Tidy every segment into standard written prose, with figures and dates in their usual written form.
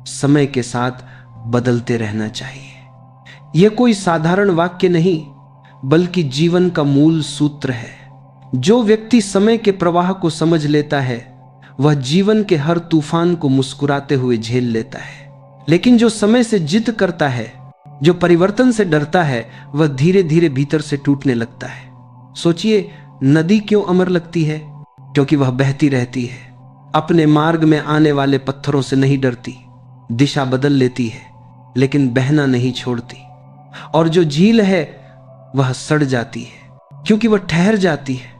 समय के साथ बदलते रहना चाहिए। यह कोई साधारण वाक्य नहीं, बल्कि जीवन का मूल सूत्र है। जो व्यक्ति समय के प्रवाह को समझ लेता है, वह जीवन के हर तूफान को मुस्कुराते हुए झेल लेता है। लेकिन जो समय से जिद करता है, जो परिवर्तन से डरता है, वह धीरे धीरे भीतर से टूटने लगता है। सोचिए, नदी क्यों अमर लगती है? क्योंकि वह बहती रहती है, अपने मार्ग में आने वाले पत्थरों से नहीं डरती, दिशा बदल लेती है लेकिन बहना नहीं छोड़ती। और जो झील है वह सड़ जाती है क्योंकि वह ठहर जाती है।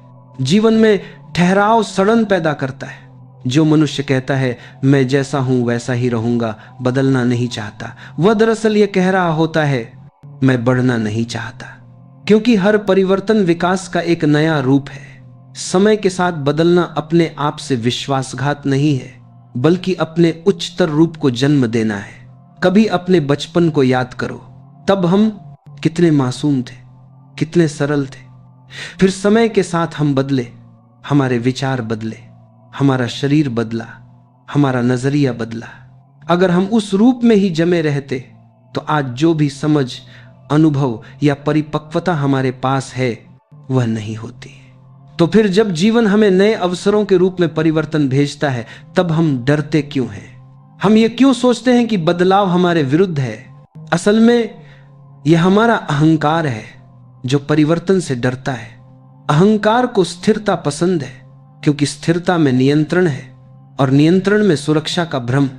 जीवन में ठहराव सड़न पैदा करता है। जो मनुष्य कहता है मैं जैसा हूं वैसा ही रहूंगा, बदलना नहीं चाहता, वह दरअसल यह कह रहा होता है मैं बढ़ना नहीं चाहता। क्योंकि हर परिवर्तन विकास का एक नया रूप है। समय के साथ बदलना अपने आप से विश्वासघात नहीं है, बल्कि अपने उच्चतर रूप को जन्म देना है। कभी अपने बचपन को याद करो, तब हम कितने मासूम थे, कितने सरल थे। फिर समय के साथ हम बदले, हमारे विचार बदले, हमारा शरीर बदला, हमारा नजरिया बदला। अगर हम उस रूप में ही जमे रहते तो आज जो भी समझ, अनुभव या परिपक्वता हमारे पास है वह नहीं होती। तो फिर जब जीवन हमें नए अवसरों के रूप में परिवर्तन भेजता है, तब हम डरते क्यों हैं? हम ये क्यों सोचते हैं कि बदलाव हमारे विरुद्ध है? असल में यह हमारा अहंकार है जो परिवर्तन से डरता है। अहंकार को स्थिरता पसंद है, क्योंकि स्थिरता में नियंत्रण है और नियंत्रण में सुरक्षा का भ्रम।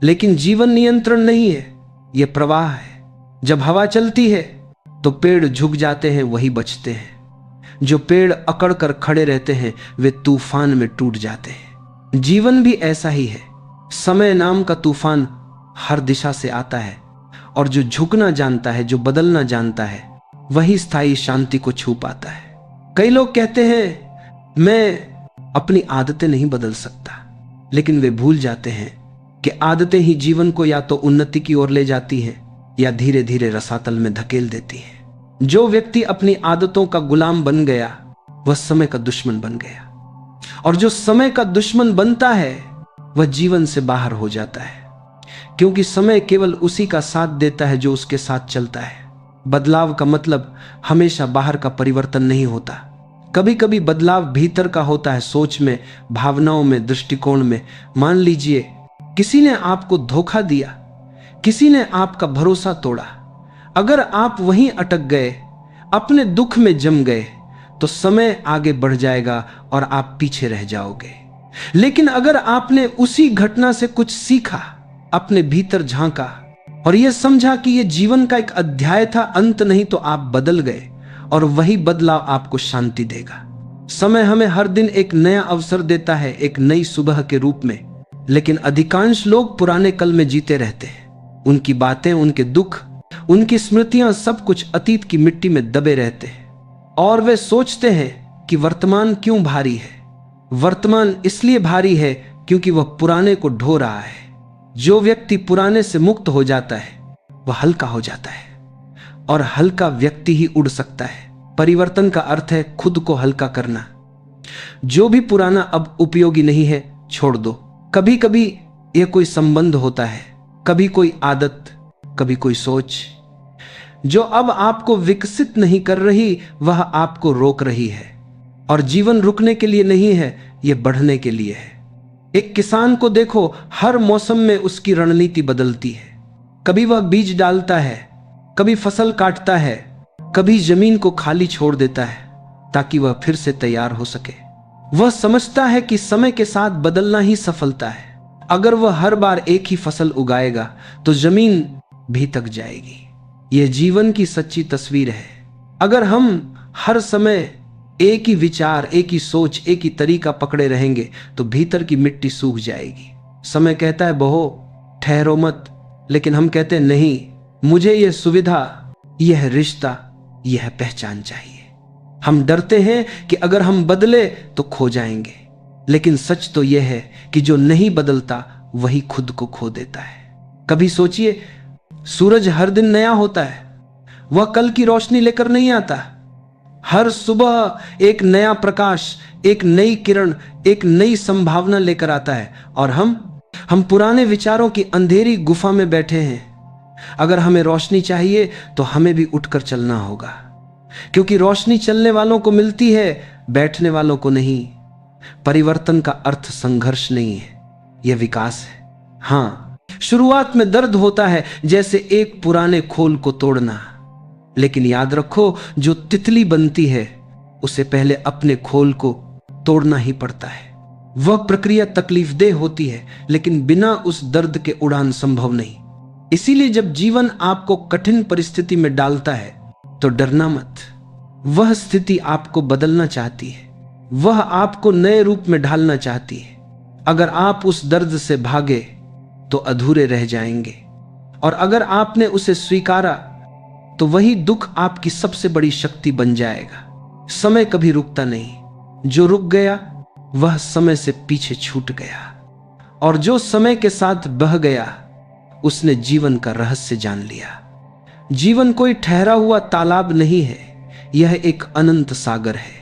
लेकिन जीवन नियंत्रण नहीं है, यह प्रवाह है। जब हवा चलती है तो पेड़ झुक जाते हैं, वही बचते हैं। जो पेड़ अकड़ कर खड़े रहते हैं वे तूफान में टूट जाते हैं। जीवन भी ऐसा ही है। समय नाम का तूफान हर दिशा से आता है, और जो झुकना जानता है, जो बदलना जानता है, वही स्थायी शांति को छू पाता है। कई लोग कहते हैं मैं अपनी आदतें नहीं बदल सकता, लेकिन वे भूल जाते हैं कि आदतें ही जीवन को या तो उन्नति की ओर ले जाती हैं या धीरे धीरे रसातल में धकेल देती हैं। जो व्यक्ति अपनी आदतों का गुलाम बन गया वह समय का दुश्मन बन गया, और जो समय का दुश्मन बनता है वह जीवन से बाहर हो जाता है। क्योंकि समय केवल उसी का साथ देता है जो उसके साथ चलता है। बदलाव का मतलब हमेशा बाहर का परिवर्तन नहीं होता। कभी कभी बदलाव भीतर का होता है, सोच में, भावनाओं में, दृष्टिकोण में। मान लीजिए किसी ने आपको धोखा दिया, किसी ने आपका भरोसा तोड़ा। अगर आप वहीं अटक गए, अपने दुख में जम गए, तो समय आगे बढ़ जाएगा और आप पीछे रह जाओगे। लेकिन अगर आपने उसी घटना से कुछ सीखा, अपने भीतर झांका और यह समझा कि यह जीवन का एक अध्याय था, अंत नहीं, तो आप बदल गए, और वही बदलाव आपको शांति देगा। समय हमें हर दिन एक नया अवसर देता है, एक नई सुबह के रूप में। लेकिन अधिकांश लोग पुराने कल में जीते रहते हैं। उनकी बातें, उनके दुख, उनकी स्मृतियां, सब कुछ अतीत की मिट्टी में दबे रहते हैं। और वे सोचते हैं कि वर्तमान क्यों भारी है। वर्तमान इसलिए भारी है क्योंकि वह पुराने को ढो रहा है। जो व्यक्ति पुराने से मुक्त हो जाता है वह हल्का हो जाता है, और हल्का व्यक्ति ही उड़ सकता है। परिवर्तन का अर्थ है खुद को हल्का करना। जो भी पुराना अब उपयोगी नहीं है, छोड़ दो। कभी कभी यह कोई संबंध होता है, कभी कोई आदत, कभी कोई सोच, जो अब आपको विकसित नहीं कर रही, वह आपको रोक रही है। और जीवन रुकने के लिए नहीं है, यह बढ़ने के लिए है। एक किसान को देखो, हर मौसम में उसकी रणनीति बदलती है। कभी वह बीज डालता है, कभी फसल काटता है, कभी जमीन को खाली छोड़ देता है ताकि वह फिर से तैयार हो सके। वह समझता है कि समय के साथ बदलना ही सफलता है। अगर वह हर बार एक ही फसल उगाएगा तो जमीन भी थक जाएगी। यह जीवन की सच्ची तस्वीर है। अगर हम हर समय एक ही विचार, एक ही सोच, एक ही तरीका पकड़े रहेंगे तो भीतर की मिट्टी सूख जाएगी। समय कहता है बहो, ठहरो मत, लेकिन हम कहते हैं नहीं, मुझे यह सुविधा, यह रिश्ता, यह पहचान चाहिए। हम डरते हैं कि अगर हम बदले तो खो जाएंगे, लेकिन सच तो यह है कि जो नहीं बदलता वही खुद को खो देता है। कभी सोचिए, सूरज हर दिन नया होता है, वह कल की रोशनी लेकर नहीं आता। हर सुबह एक नया प्रकाश, एक नई किरण, एक नई संभावना लेकर आता है, और हम हम पुराने विचारों की अंधेरी गुफा में बैठे हैं। अगर हमें रोशनी चाहिए तो हमें भी उठकर चलना होगा, क्योंकि रोशनी चलने वालों को मिलती है, बैठने वालों को नहीं। परिवर्तन का अर्थ संघर्ष नहीं है, यह विकास है। हाँ, शुरुआत में दर्द होता है, जैसे एक पुराने खोल को तोड़ना। लेकिन याद रखो, जो तितली बनती है उसे पहले अपने खोल को तोड़ना ही पड़ता है। वह प्रक्रिया तकलीफदेह होती है, लेकिन बिना उस दर्द के उड़ान संभव नहीं। इसीलिए जब जीवन आपको कठिन परिस्थिति में डालता है तो डरना मत। वह स्थिति आपको बदलना चाहती है, वह आपको नए रूप में ढालना चाहती है। अगर आप उस दर्द से भागे तो अधूरे रह जाएंगे, और अगर आपने उसे स्वीकारा तो वही दुख आपकी सबसे बड़ी शक्ति बन जाएगा। समय कभी रुकता नहीं, जो रुक गया वह समय से पीछे छूट गया, और जो समय के साथ बह गया उसने जीवन का रहस्य जान लिया। जीवन कोई ठहरा हुआ तालाब नहीं है, यह एक अनंत सागर है।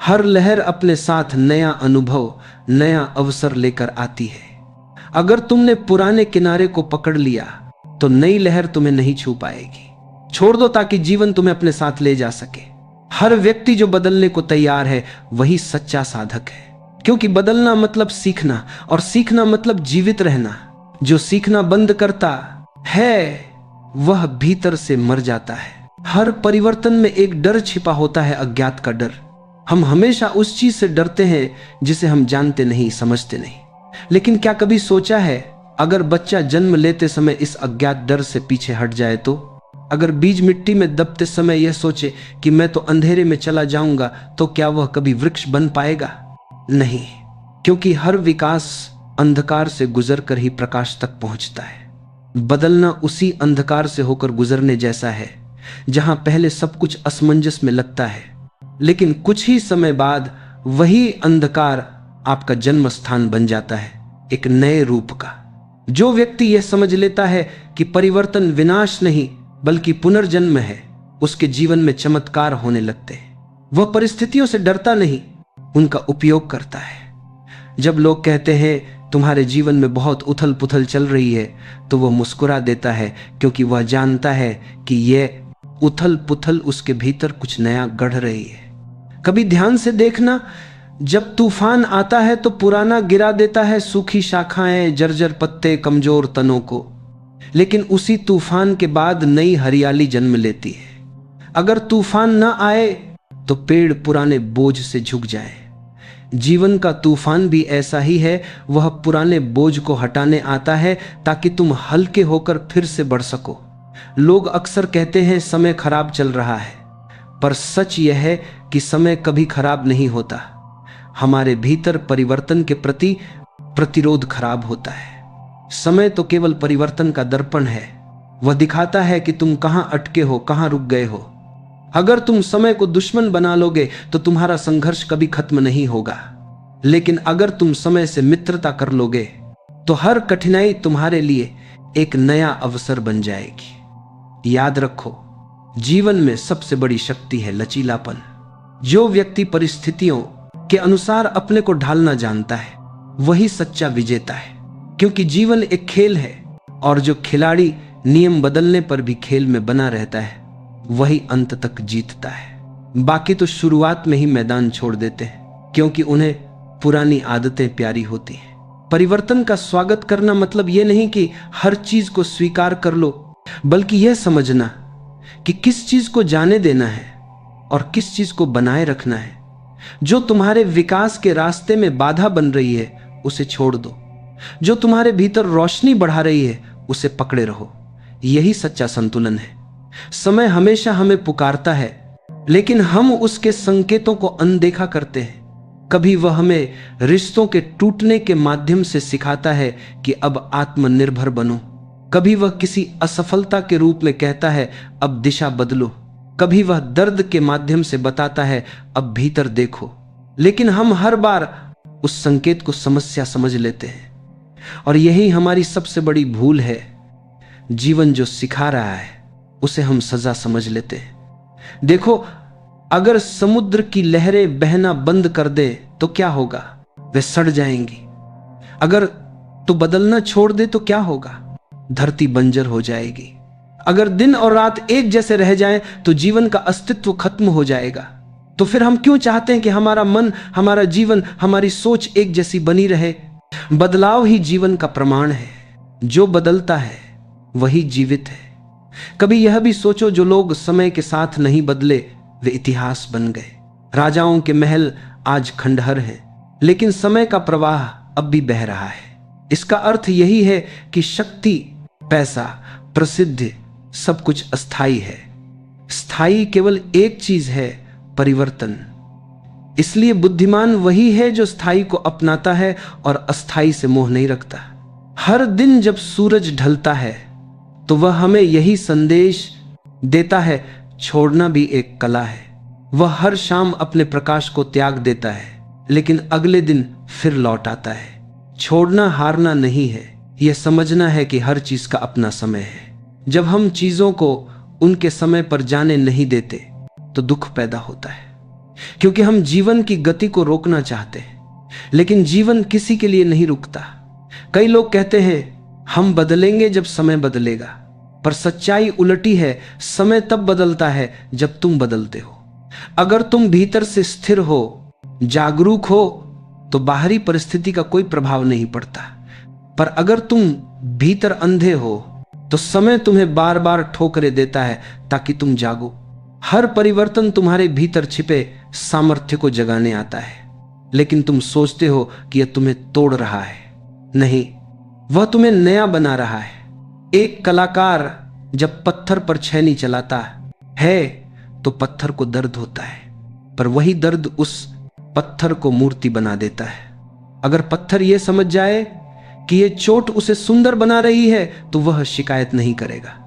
हर लहर अपने साथ नया अनुभव, नया अवसर लेकर आती है। अगर तुमने पुराने किनारे को पकड़ लिया तो नई लहर तुम्हें नहीं छू पाएगी। छोड़ दो ताकि जीवन तुम्हें अपने साथ ले जा सके। हर व्यक्ति जो बदलने को तैयार है वही सच्चा साधक है, क्योंकि बदलना मतलब सीखना, और सीखना मतलब जीवित रहना। जो सीखना बंद करता है वह भीतर से मर जाता है। हर परिवर्तन में एक डर छिपा होता है, अज्ञात का डर। हम हमेशा उस चीज से डरते हैं जिसे हम जानते नहीं, समझते नहीं। लेकिन क्या कभी सोचा है, अगर बच्चा जन्म लेते समय इस अज्ञात डर से पीछे हट जाए तो? अगर बीज मिट्टी में दबते समय यह सोचे कि मैं तो अंधेरे में चला जाऊंगा, तो क्या वह कभी वृक्ष बन पाएगा? नहीं, क्योंकि हर विकास अंधकार से गुजरकर ही प्रकाश तक पहुंचता है। बदलना उसी अंधकार से होकर गुजरने जैसा है, जहां पहले सब कुछ असमंजस में लगता है, लेकिन कुछ ही समय बाद वही अंधकार आपका जन्म स्थान बन जाता है, एक नए रूप का। जो व्यक्ति यह समझ लेता है कि परिवर्तन विनाश नहीं बल्कि पुनर्जन्म है, उसके जीवन में चमत्कार होने लगते हैं। वह परिस्थितियों से डरता नहीं, उनका उपयोग करता है। जब लोग कहते हैं तुम्हारे जीवन में बहुत उथल पुथल चल रही है, तो वह मुस्कुरा देता है, क्योंकि वह जानता है कि यह उथल पुथल उसके भीतर कुछ नया गढ़ रही है। कभी ध्यान से देखना, जब तूफान आता है तो पुराना गिरा देता है सूखी शाखाएं, जर्जर पत्ते, कमजोर तनों को, लेकिन उसी तूफान के बाद नई हरियाली जन्म लेती है। अगर तूफान न आए तो पेड़ पुराने बोझ से झुक जाए। जीवन का तूफान भी ऐसा ही है, वह पुराने बोझ को हटाने आता है ताकि तुम हल्के होकर फिर से बढ़ सको। लोग अक्सर कहते हैं समय खराब चल रहा है, पर सच यह है कि समय कभी खराब नहीं होता। हमारे भीतर परिवर्तन के प्रति प्रतिरोध खराब होता है। समय तो केवल परिवर्तन का दर्पण है, वह दिखाता है कि तुम कहां अटके हो, कहां रुक गए हो। अगर तुम समय को दुश्मन बना लोगे तो तुम्हारा संघर्ष कभी खत्म नहीं होगा, लेकिन अगर तुम समय से मित्रता कर लोगे तो हर कठिनाई तुम्हारे लिए एक नया अवसर बन जाएगी। याद रखो, जीवन में सबसे बड़ी शक्ति है लचीलापन। जो व्यक्ति परिस्थितियों के अनुसार अपने को ढालना जानता है वही सच्चा विजेता है, क्योंकि जीवन एक खेल है, और जो खिलाड़ी नियम बदलने पर भी खेल में बना रहता है वही अंत तक जीतता है। बाकी तो शुरुआत में ही मैदान छोड़ देते हैं, क्योंकि उन्हें पुरानी आदतें प्यारी होती हैं। परिवर्तन का स्वागत करना मतलब यह नहीं कि हर चीज को स्वीकार कर लो, बल्कि यह समझना कि किस चीज को जाने देना है और किस चीज को बनाए रखना है। जो तुम्हारे विकास के रास्ते में बाधा बन रही है उसे छोड़ दो, जो तुम्हारे भीतर रोशनी बढ़ा रही है उसे पकड़े रहो। यही सच्चा संतुलन है। समय हमेशा हमें पुकारता है, लेकिन हम उसके संकेतों को अनदेखा करते हैं। कभी वह हमें रिश्तों के टूटने के माध्यम से सिखाता है कि अब आत्मनिर्भर बनो। कभी वह किसी असफलता के रूप में कहता है अब दिशा बदलो। कभी वह दर्द के माध्यम से बताता है अब भीतर देखो। लेकिन हम हर बार उस संकेत को समस्या समझ लेते हैं, और यही हमारी सबसे बड़ी भूल है। जीवन जो सिखा रहा है उसे हम सजा समझ लेते हैं। देखो, अगर समुद्र की लहरें बहना बंद कर दे तो क्या होगा? वे सड़ जाएंगी। अगर तो बदलना छोड़ दे तो क्या होगा? धरती बंजर हो जाएगी। अगर दिन और रात एक जैसे रह जाएं तो जीवन का अस्तित्व खत्म हो जाएगा। तो फिर हम क्यों चाहते हैं कि हमारा मन, हमारा जीवन, हमारी सोच एक जैसी बनी रहे? बदलाव ही जीवन का प्रमाण है। जो बदलता है वही जीवित है। कभी यह भी सोचो, जो लोग समय के साथ नहीं बदले वे इतिहास बन गए। राजाओं के महल आज खंडहर हैं, लेकिन समय का प्रवाह अब भी बह रहा है। इसका अर्थ यही है कि शक्ति, पैसा, प्रसिद्धि सब कुछ अस्थाई है। स्थायी केवल एक चीज है, परिवर्तन। इसलिए बुद्धिमान वही है जो स्थायी को अपनाता है और अस्थायी से मोह नहीं रखता। हर दिन जब सूरज ढलता है तो वह हमें यही संदेश देता है, छोड़ना भी एक कला है। वह हर शाम अपने प्रकाश को त्याग देता है, लेकिन अगले दिन फिर लौट आता है। छोड़ना हारना नहीं है, यह समझना है कि हर चीज का अपना समय है। जब हम चीजों को उनके समय पर जाने नहीं देते तो दुख पैदा होता है, क्योंकि हम जीवन की गति को रोकना चाहते हैं, लेकिन जीवन किसी के लिए नहीं रुकता। कई लोग कहते हैं हम बदलेंगे जब समय बदलेगा, पर सच्चाई उलटी है। समय तब बदलता है जब तुम बदलते हो। अगर तुम भीतर से स्थिर हो, जागरूक हो, तो बाहरी परिस्थिति का कोई प्रभाव नहीं पड़ता। पर अगर तुम भीतर अंधे हो तो समय तुम्हें बार बार ठोकरें देता है ताकि तुम जागो। हर परिवर्तन तुम्हारे भीतर छिपे सामर्थ्य को जगाने आता है, लेकिन तुम सोचते हो कि यह तुम्हें तोड़ रहा है। नहीं, वह तुम्हें नया बना रहा है। एक कलाकार जब पत्थर पर छेनी चलाता है तो पत्थर को दर्द होता है, पर वही दर्द उस पत्थर को मूर्ति बना देता है। अगर पत्थर यह समझ जाए कि यह चोट उसे सुंदर बना रही है तो वह शिकायत नहीं करेगा।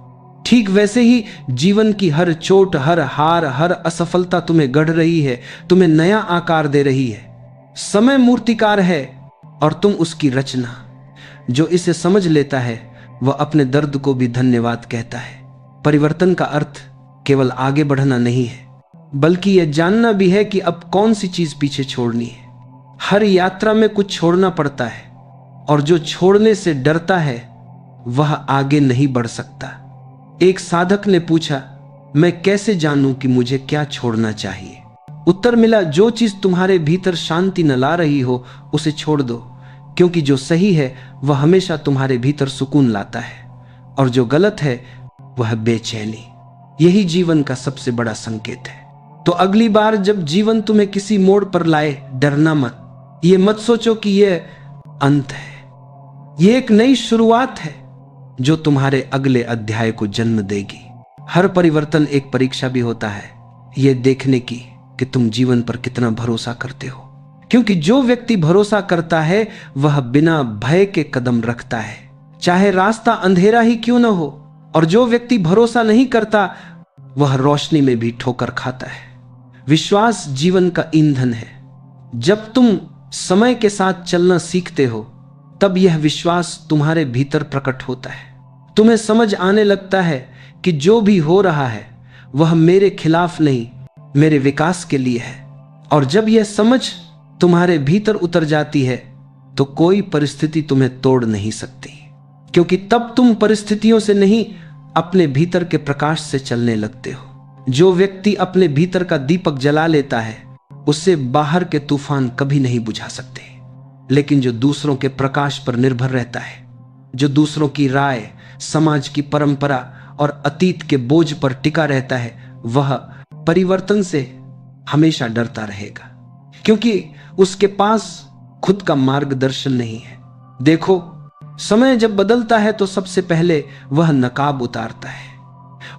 ठीक वैसे ही जीवन की हर चोट, हर हार, हर असफलता तुम्हें गढ़ रही है, तुम्हें नया आकार दे रही है। समय मूर्तिकार है और तुम उसकी रचना। जो इसे समझ लेता है वह अपने दर्द को भी धन्यवाद कहता है। परिवर्तन का अर्थ केवल आगे बढ़ना नहीं है, बल्कि यह जानना भी है कि अब कौन सी चीज पीछे छोड़नी है। हर यात्रा में कुछ छोड़ना पड़ता है, और जो छोड़ने से डरता है वह आगे नहीं बढ़ सकता। एक साधक ने पूछा, मैं कैसे जानूं कि मुझे क्या छोड़ना चाहिए? उत्तर मिला, जो चीज तुम्हारे भीतर शांति न ला रही हो उसे छोड़ दो, क्योंकि जो सही है वह हमेशा तुम्हारे भीतर सुकून लाता है, और जो गलत है वह बेचैनी। यही जीवन का सबसे बड़ा संकेत है। तो अगली बार जब जीवन तुम्हें किसी मोड़ पर लाए, डरना मत। ये मत सोचो कि यह अंत है, यह एक नई शुरुआत है जो तुम्हारे अगले अध्याय को जन्म देगी। हर परिवर्तन एक परीक्षा भी होता है, यह देखने की कि तुम जीवन पर कितना भरोसा करते हो। क्योंकि जो व्यक्ति भरोसा करता है वह बिना भय के कदम रखता है, चाहे रास्ता अंधेरा ही क्यों न हो। और जो व्यक्ति भरोसा नहीं करता वह रोशनी में भी ठोकर खाता है। विश्वास जीवन का ईंधन है। जब तुम समय के साथ चलना सीखते हो तब यह विश्वास तुम्हारे भीतर प्रकट होता है। तुम्हें समझ आने लगता है कि जो भी हो रहा है वह मेरे खिलाफ नहीं, मेरे विकास के लिए है। और जब यह समझ तुम्हारे भीतर उतर जाती है तो कोई परिस्थिति तुम्हें तोड़ नहीं सकती, क्योंकि तब तुम परिस्थितियों से नहीं, अपने भीतर के प्रकाश से चलने लगते हो। जो व्यक्ति अपने भीतर का दीपक जला लेता है उसे बाहर के तूफान कभी नहीं बुझा सकते, लेकिन जो दूसरों के प्रकाश पर निर्भर रहता है, जो दूसरों की राय, समाज की परंपरा और अतीत के बोझ पर टिका रहता है, वह परिवर्तन से हमेशा डरता रहेगा, क्योंकि उसके पास खुद का मार्गदर्शन नहीं है। देखो, समय जब बदलता है तो सबसे पहले वह नकाब उतारता है।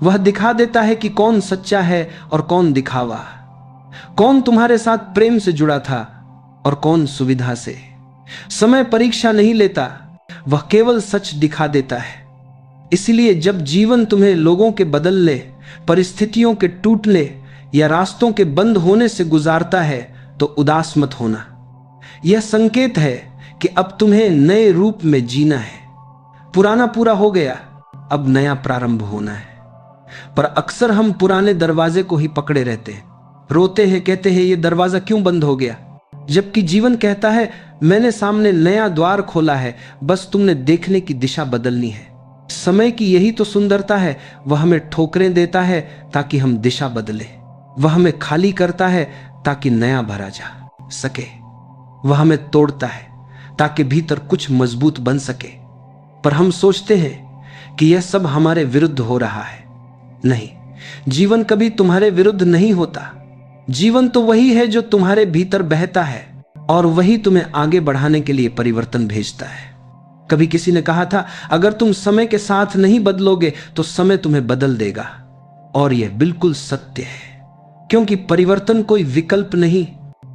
वह दिखा देता है कि कौन सच्चा है और कौन दिखावा, कौन तुम्हारे साथ प्रेम से जुड़ा था और कौन सुविधा से। समय परीक्षा नहीं लेता, वह केवल सच दिखा देता है। इसलिए जब जीवन तुम्हें लोगों के बदलने, परिस्थितियों के टूटने या रास्तों के बंद होने से गुजारता है तो उदास मत होना। यह संकेत है कि अब तुम्हें नए रूप में जीना है। पुराना पूरा हो गया, अब नया प्रारंभ होना है। पर अक्सर हम पुराने दरवाजे को ही पकड़े रहते हैं, रोते हैं, कहते हैं ये दरवाजा क्यों बंद हो गया। जबकि जीवन कहता है मैंने सामने नया द्वार खोला है, बस तुमने देखने की दिशा बदलनी है। समय की यही तो सुंदरता है, वह हमें ठोकरें देता है ताकि हम दिशा बदले। वह हमें खाली करता है ताकि नया भरा जा सके। वह हमें तोड़ता है ताकि भीतर कुछ मजबूत बन सके। पर हम सोचते हैं कि यह सब हमारे विरुद्ध हो रहा है। नहीं, जीवन कभी तुम्हारे विरुद्ध नहीं होता। जीवन तो वही है जो तुम्हारे भीतर बहता है और वही तुम्हें आगे बढ़ाने के लिए परिवर्तन भेजता है। कभी किसी ने कहा था, अगर तुम समय के साथ नहीं बदलोगे तो समय तुम्हें बदल देगा। और यह बिल्कुल सत्य है, क्योंकि परिवर्तन कोई विकल्प नहीं,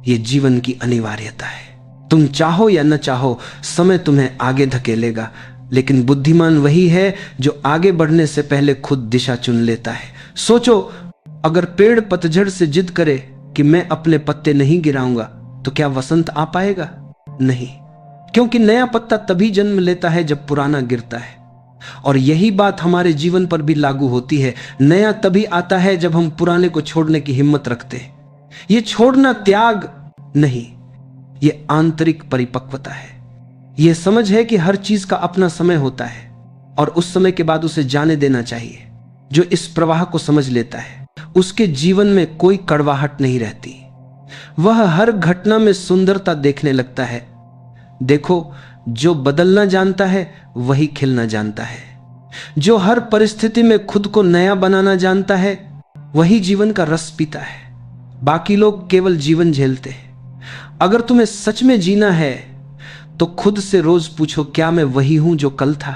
यह जीवन की अनिवार्यता है। तुम चाहो या न चाहो, समय तुम्हें आगे धकेलेगा, लेकिन बुद्धिमान वही है जो आगे बढ़ने से पहले खुद दिशा चुन लेता है। सोचो, अगर पेड़ पतझड़ से जिद करे कि मैं अपने पत्ते नहीं गिराऊंगा, तो क्या वसंत आ पाएगा? नहीं, क्योंकि नया पत्ता तभी जन्म लेता है जब पुराना गिरता है। और यही बात हमारे जीवन पर भी लागू होती है। नया तभी आता है जब हम पुराने को छोड़ने की हिम्मत रखते हैं। यह छोड़ना त्याग नहीं, यह आंतरिक परिपक्वता है। यह समझ है कि हर चीज का अपना समय होता है और उस समय के बाद उसे जाने देना चाहिए। जो इस प्रवाह को समझ लेता है, उसके जीवन में कोई कड़वाहट नहीं रहती। वह हर घटना में सुंदरता देखने लगता है। देखो, जो बदलना जानता है वही खिलना जानता है। जो हर परिस्थिति में खुद को नया बनाना जानता है वही जीवन का रस पीता है। बाकी लोग केवल जीवन झेलते हैं। अगर तुम्हें सच में जीना है तो खुद से रोज पूछो, क्या मैं वही हूं जो कल था?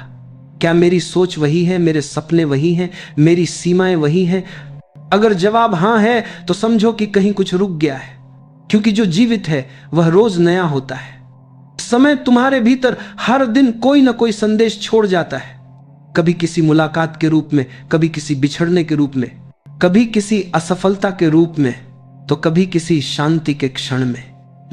क्या मेरी सोच वही है, मेरे सपने वही हैं, मेरी सीमाएं वही हैं? अगर जवाब हां है तो समझो कि कहीं कुछ रुक गया है, क्योंकि जो जीवित है वह रोज नया होता है। समय तुम्हारे भीतर हर दिन कोई ना कोई संदेश छोड़ जाता है, कभी किसी मुलाकात के रूप में, कभी किसी बिछड़ने के रूप में, कभी किसी असफलता के रूप में, तो कभी किसी शांति के क्षण में।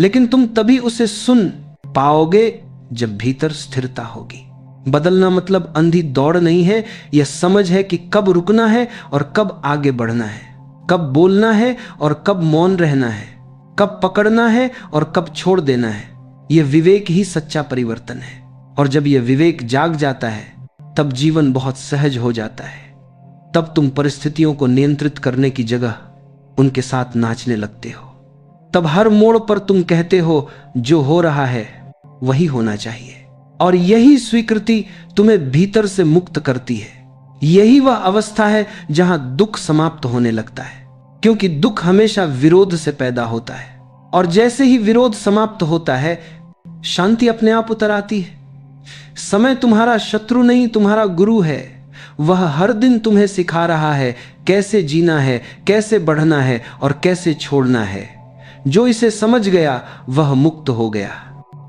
लेकिन तुम तभी उसे सुन पाओगे जब भीतर स्थिरता होगी। बदलना मतलब अंधी दौड़ नहीं है, यह समझ है कि कब रुकना है और कब आगे बढ़ना है, कब बोलना है और कब मौन रहना है, कब पकड़ना है और कब छोड़ देना है। यह विवेक ही सच्चा परिवर्तन है। और जब यह विवेक जाग जाता है तब जीवन बहुत सहज हो जाता है। तब तुम परिस्थितियों को नियंत्रित करने की जगह उनके साथ नाचने लगते हो। तब हर मोड़ पर तुम कहते हो, जो हो रहा है वही होना चाहिए। और यही स्वीकृति तुम्हें भीतर से मुक्त करती है। यही वह अवस्था है जहां दुख समाप्त होने लगता है, क्योंकि दुख हमेशा विरोध से पैदा होता है। और जैसे ही विरोध समाप्त होता है, शांति अपने आप उतर आती है। समय तुम्हारा शत्रु नहीं, तुम्हारा गुरु है। वह हर दिन तुम्हें सिखा रहा है कैसे जीना है, कैसे बढ़ना है और कैसे छोड़ना है। जो इसे समझ गया वह मुक्त हो गया।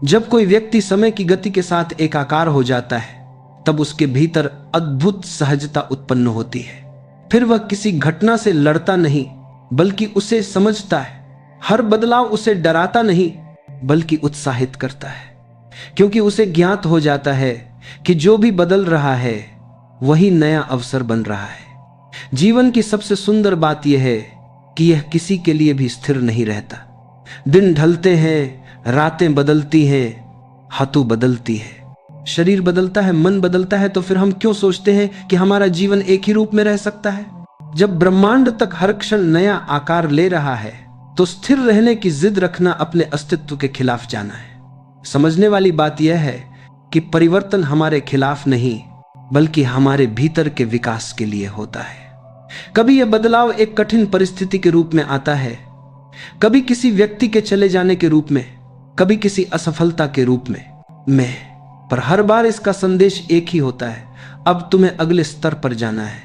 जब कोई व्यक्ति समय की गति के साथ एकाकार हो जाता है, तब उसके भीतर अद्भुत सहजता उत्पन्न होती है। फिर वह किसी घटना से लड़ता नहीं, बल्कि उसे समझता है। हर बदलाव उसे डराता नहीं, बल्कि उत्साहित करता है, क्योंकि उसे ज्ञात हो जाता है कि जो भी बदल रहा है वही नया अवसर बन रहा है। जीवन की सबसे सुंदर बात यह है कि यह किसी के लिए भी स्थिर नहीं रहता। दिन ढलते हैं, रातें बदलती हैं, ऋतु बदलती है, शरीर बदलता है, मन बदलता है। तो फिर हम क्यों सोचते हैं कि हमारा जीवन एक ही रूप में रह सकता है? जब ब्रह्मांड तक हर क्षण नया आकार ले रहा है, तो स्थिर रहने की जिद रखना अपने अस्तित्व के खिलाफ जाना है। समझने वाली बात यह है कि परिवर्तन हमारे खिलाफ नहीं, बल्कि हमारे भीतर के विकास के लिए होता है। कभी यह बदलाव एक कठिन परिस्थिति के रूप में आता है, कभी किसी व्यक्ति के चले जाने के रूप में, कभी किसी असफलता के रूप में पर हर बार इसका संदेश एक ही होता है, अब तुम्हें अगले स्तर पर जाना है।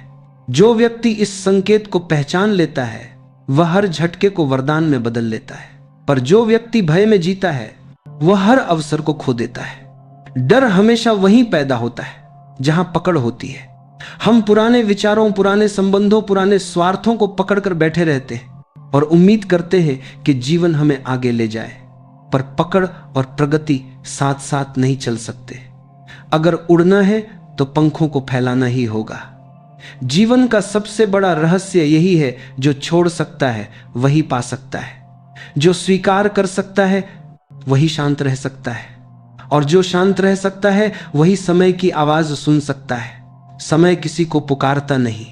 जो व्यक्ति इस संकेत को पहचान लेता है वह हर झटके को वरदान में बदल लेता है, पर जो व्यक्ति भय में जीता है वह हर अवसर को खो देता है। डर हमेशा वहीं पैदा होता है जहां पकड़ होती है। हम पुराने विचारों, पुराने संबंधों, पुराने स्वार्थों को पकड़कर बैठे रहते हैं और उम्मीद करते हैं कि जीवन हमें आगे ले जाए, पर पकड़ और प्रगति साथ साथ नहीं चल सकते। अगर उड़ना है तो पंखों को फैलाना ही होगा। जीवन का सबसे बड़ा रहस्य यही है, जो छोड़ सकता है वही पा सकता है, जो स्वीकार कर सकता है वही शांत रह सकता है, और जो शांत रह सकता है वही समय की आवाज सुन सकता है। समय किसी को पुकारता नहीं,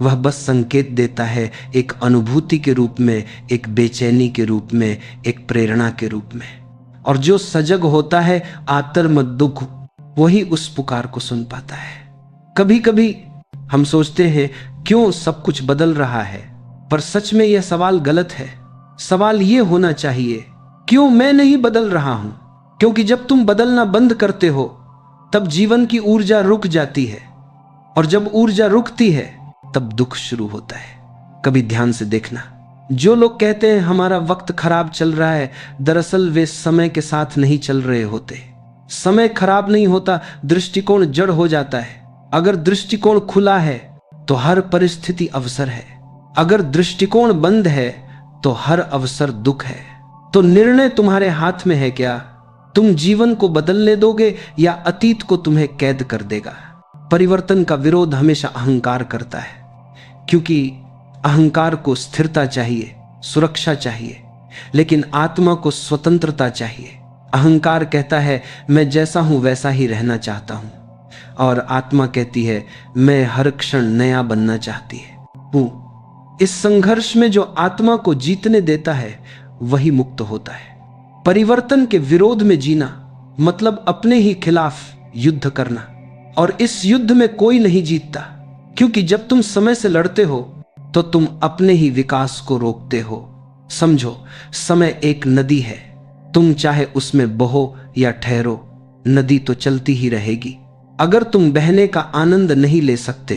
वह बस संकेत देता है, एक अनुभूति के रूप में, एक बेचैनी के रूप में, एक प्रेरणा के रूप में। और जो सजग होता है आतर्म दुख, वही उस पुकार को सुन पाता है। कभी कभी हम सोचते हैं क्यों सब कुछ बदल रहा है, पर सच में यह सवाल गलत है। सवाल यह होना चाहिए, क्यों मैं नहीं बदल रहा हूं? क्योंकि जब तुम बदलना बंद करते हो तब जीवन की ऊर्जा रुक जाती है, और जब ऊर्जा रुकती है तब दुख शुरू होता है। कभी ध्यान से देखना, जो लोग कहते हैं हमारा वक्त खराब चल रहा है, दरअसल वे समय के साथ नहीं चल रहे होते। समय खराब नहीं होता, दृष्टिकोण जड़ हो जाता है। अगर दृष्टिकोण खुला है तो हर परिस्थिति अवसर है, अगर दृष्टिकोण बंद है तो हर अवसर दुख है। तो निर्णय तुम्हारे हाथ में है क्या? तुम जीवन को बदलने दोगे या अतीत को तुम्हें कैद कर देगा? परिवर्तन का विरोध हमेशा अहंकार करता है, क्योंकि अहंकार को स्थिरता चाहिए, सुरक्षा चाहिए, लेकिन आत्मा को स्वतंत्रता चाहिए। अहंकार कहता है मैं जैसा हूं वैसा ही रहना चाहता हूं, और आत्मा कहती है मैं हर क्षण नया बनना चाहती हूं। इस संघर्ष में जो आत्मा को जीतने देता है वही मुक्त होता है। परिवर्तन के विरोध में जीना मतलब अपने ही खिलाफ युद्ध करना, और इस युद्ध में कोई नहीं जीतता, क्योंकि जब तुम समय से लड़ते हो तो तुम अपने ही विकास को रोकते हो। समझो, समय एक नदी है, तुम चाहे उसमें बहो या ठहरो, नदी तो चलती ही रहेगी। अगर तुम बहने का आनंद नहीं ले सकते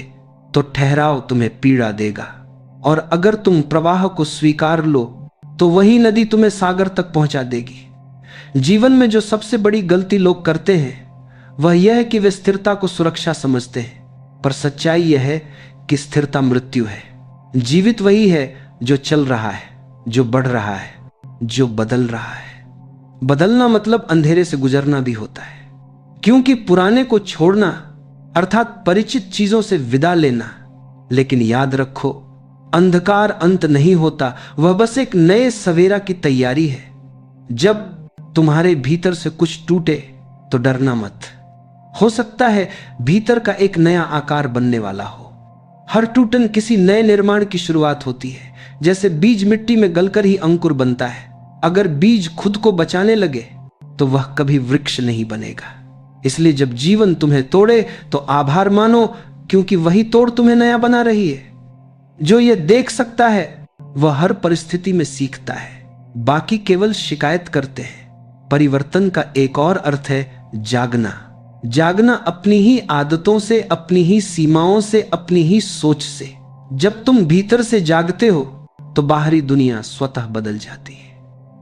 तो ठहराव तुम्हें पीड़ा देगा, और अगर तुम प्रवाह को स्वीकार लो तो वही नदी तुम्हें सागर तक पहुंचा देगी। जीवन में जो सबसे बड़ी गलती लोग करते हैं वह यह है कि वे स्थिरता को सुरक्षा समझते हैं, पर सच्चाई यह है कि स्थिरता मृत्यु है। जीवित वही है जो चल रहा है, जो बढ़ रहा है, जो बदल रहा है। बदलना मतलब अंधेरे से गुजरना भी होता है, क्योंकि पुराने को छोड़ना अर्थात परिचित चीजों से विदा लेना। लेकिन याद रखो, अंधकार अंत नहीं होता, वह बस एक नए सवेरा की तैयारी है। जब तुम्हारे भीतर से कुछ टूटे तो डरना मत, हो सकता है भीतर का एक नया आकार बनने वाला हो। हर टूटन किसी नए निर्माण की शुरुआत होती है। जैसे बीज मिट्टी में गलकर ही अंकुर बनता है। अगर बीज खुद को बचाने लगे तो वह कभी वृक्ष नहीं बनेगा। इसलिए जब जीवन तुम्हें तोड़े तो आभार मानो, क्योंकि वही तोड़ तुम्हें नया बना रही है। जो ये देख सकता है वह हर परिस्थिति में सीखता है, बाकी केवल शिकायत करते हैं। परिवर्तन का एक और अर्थ है जागना। जागना अपनी ही आदतों से, अपनी ही सीमाओं से, अपनी ही सोच से। जब तुम भीतर से जागते हो तो बाहरी दुनिया स्वतः बदल जाती है,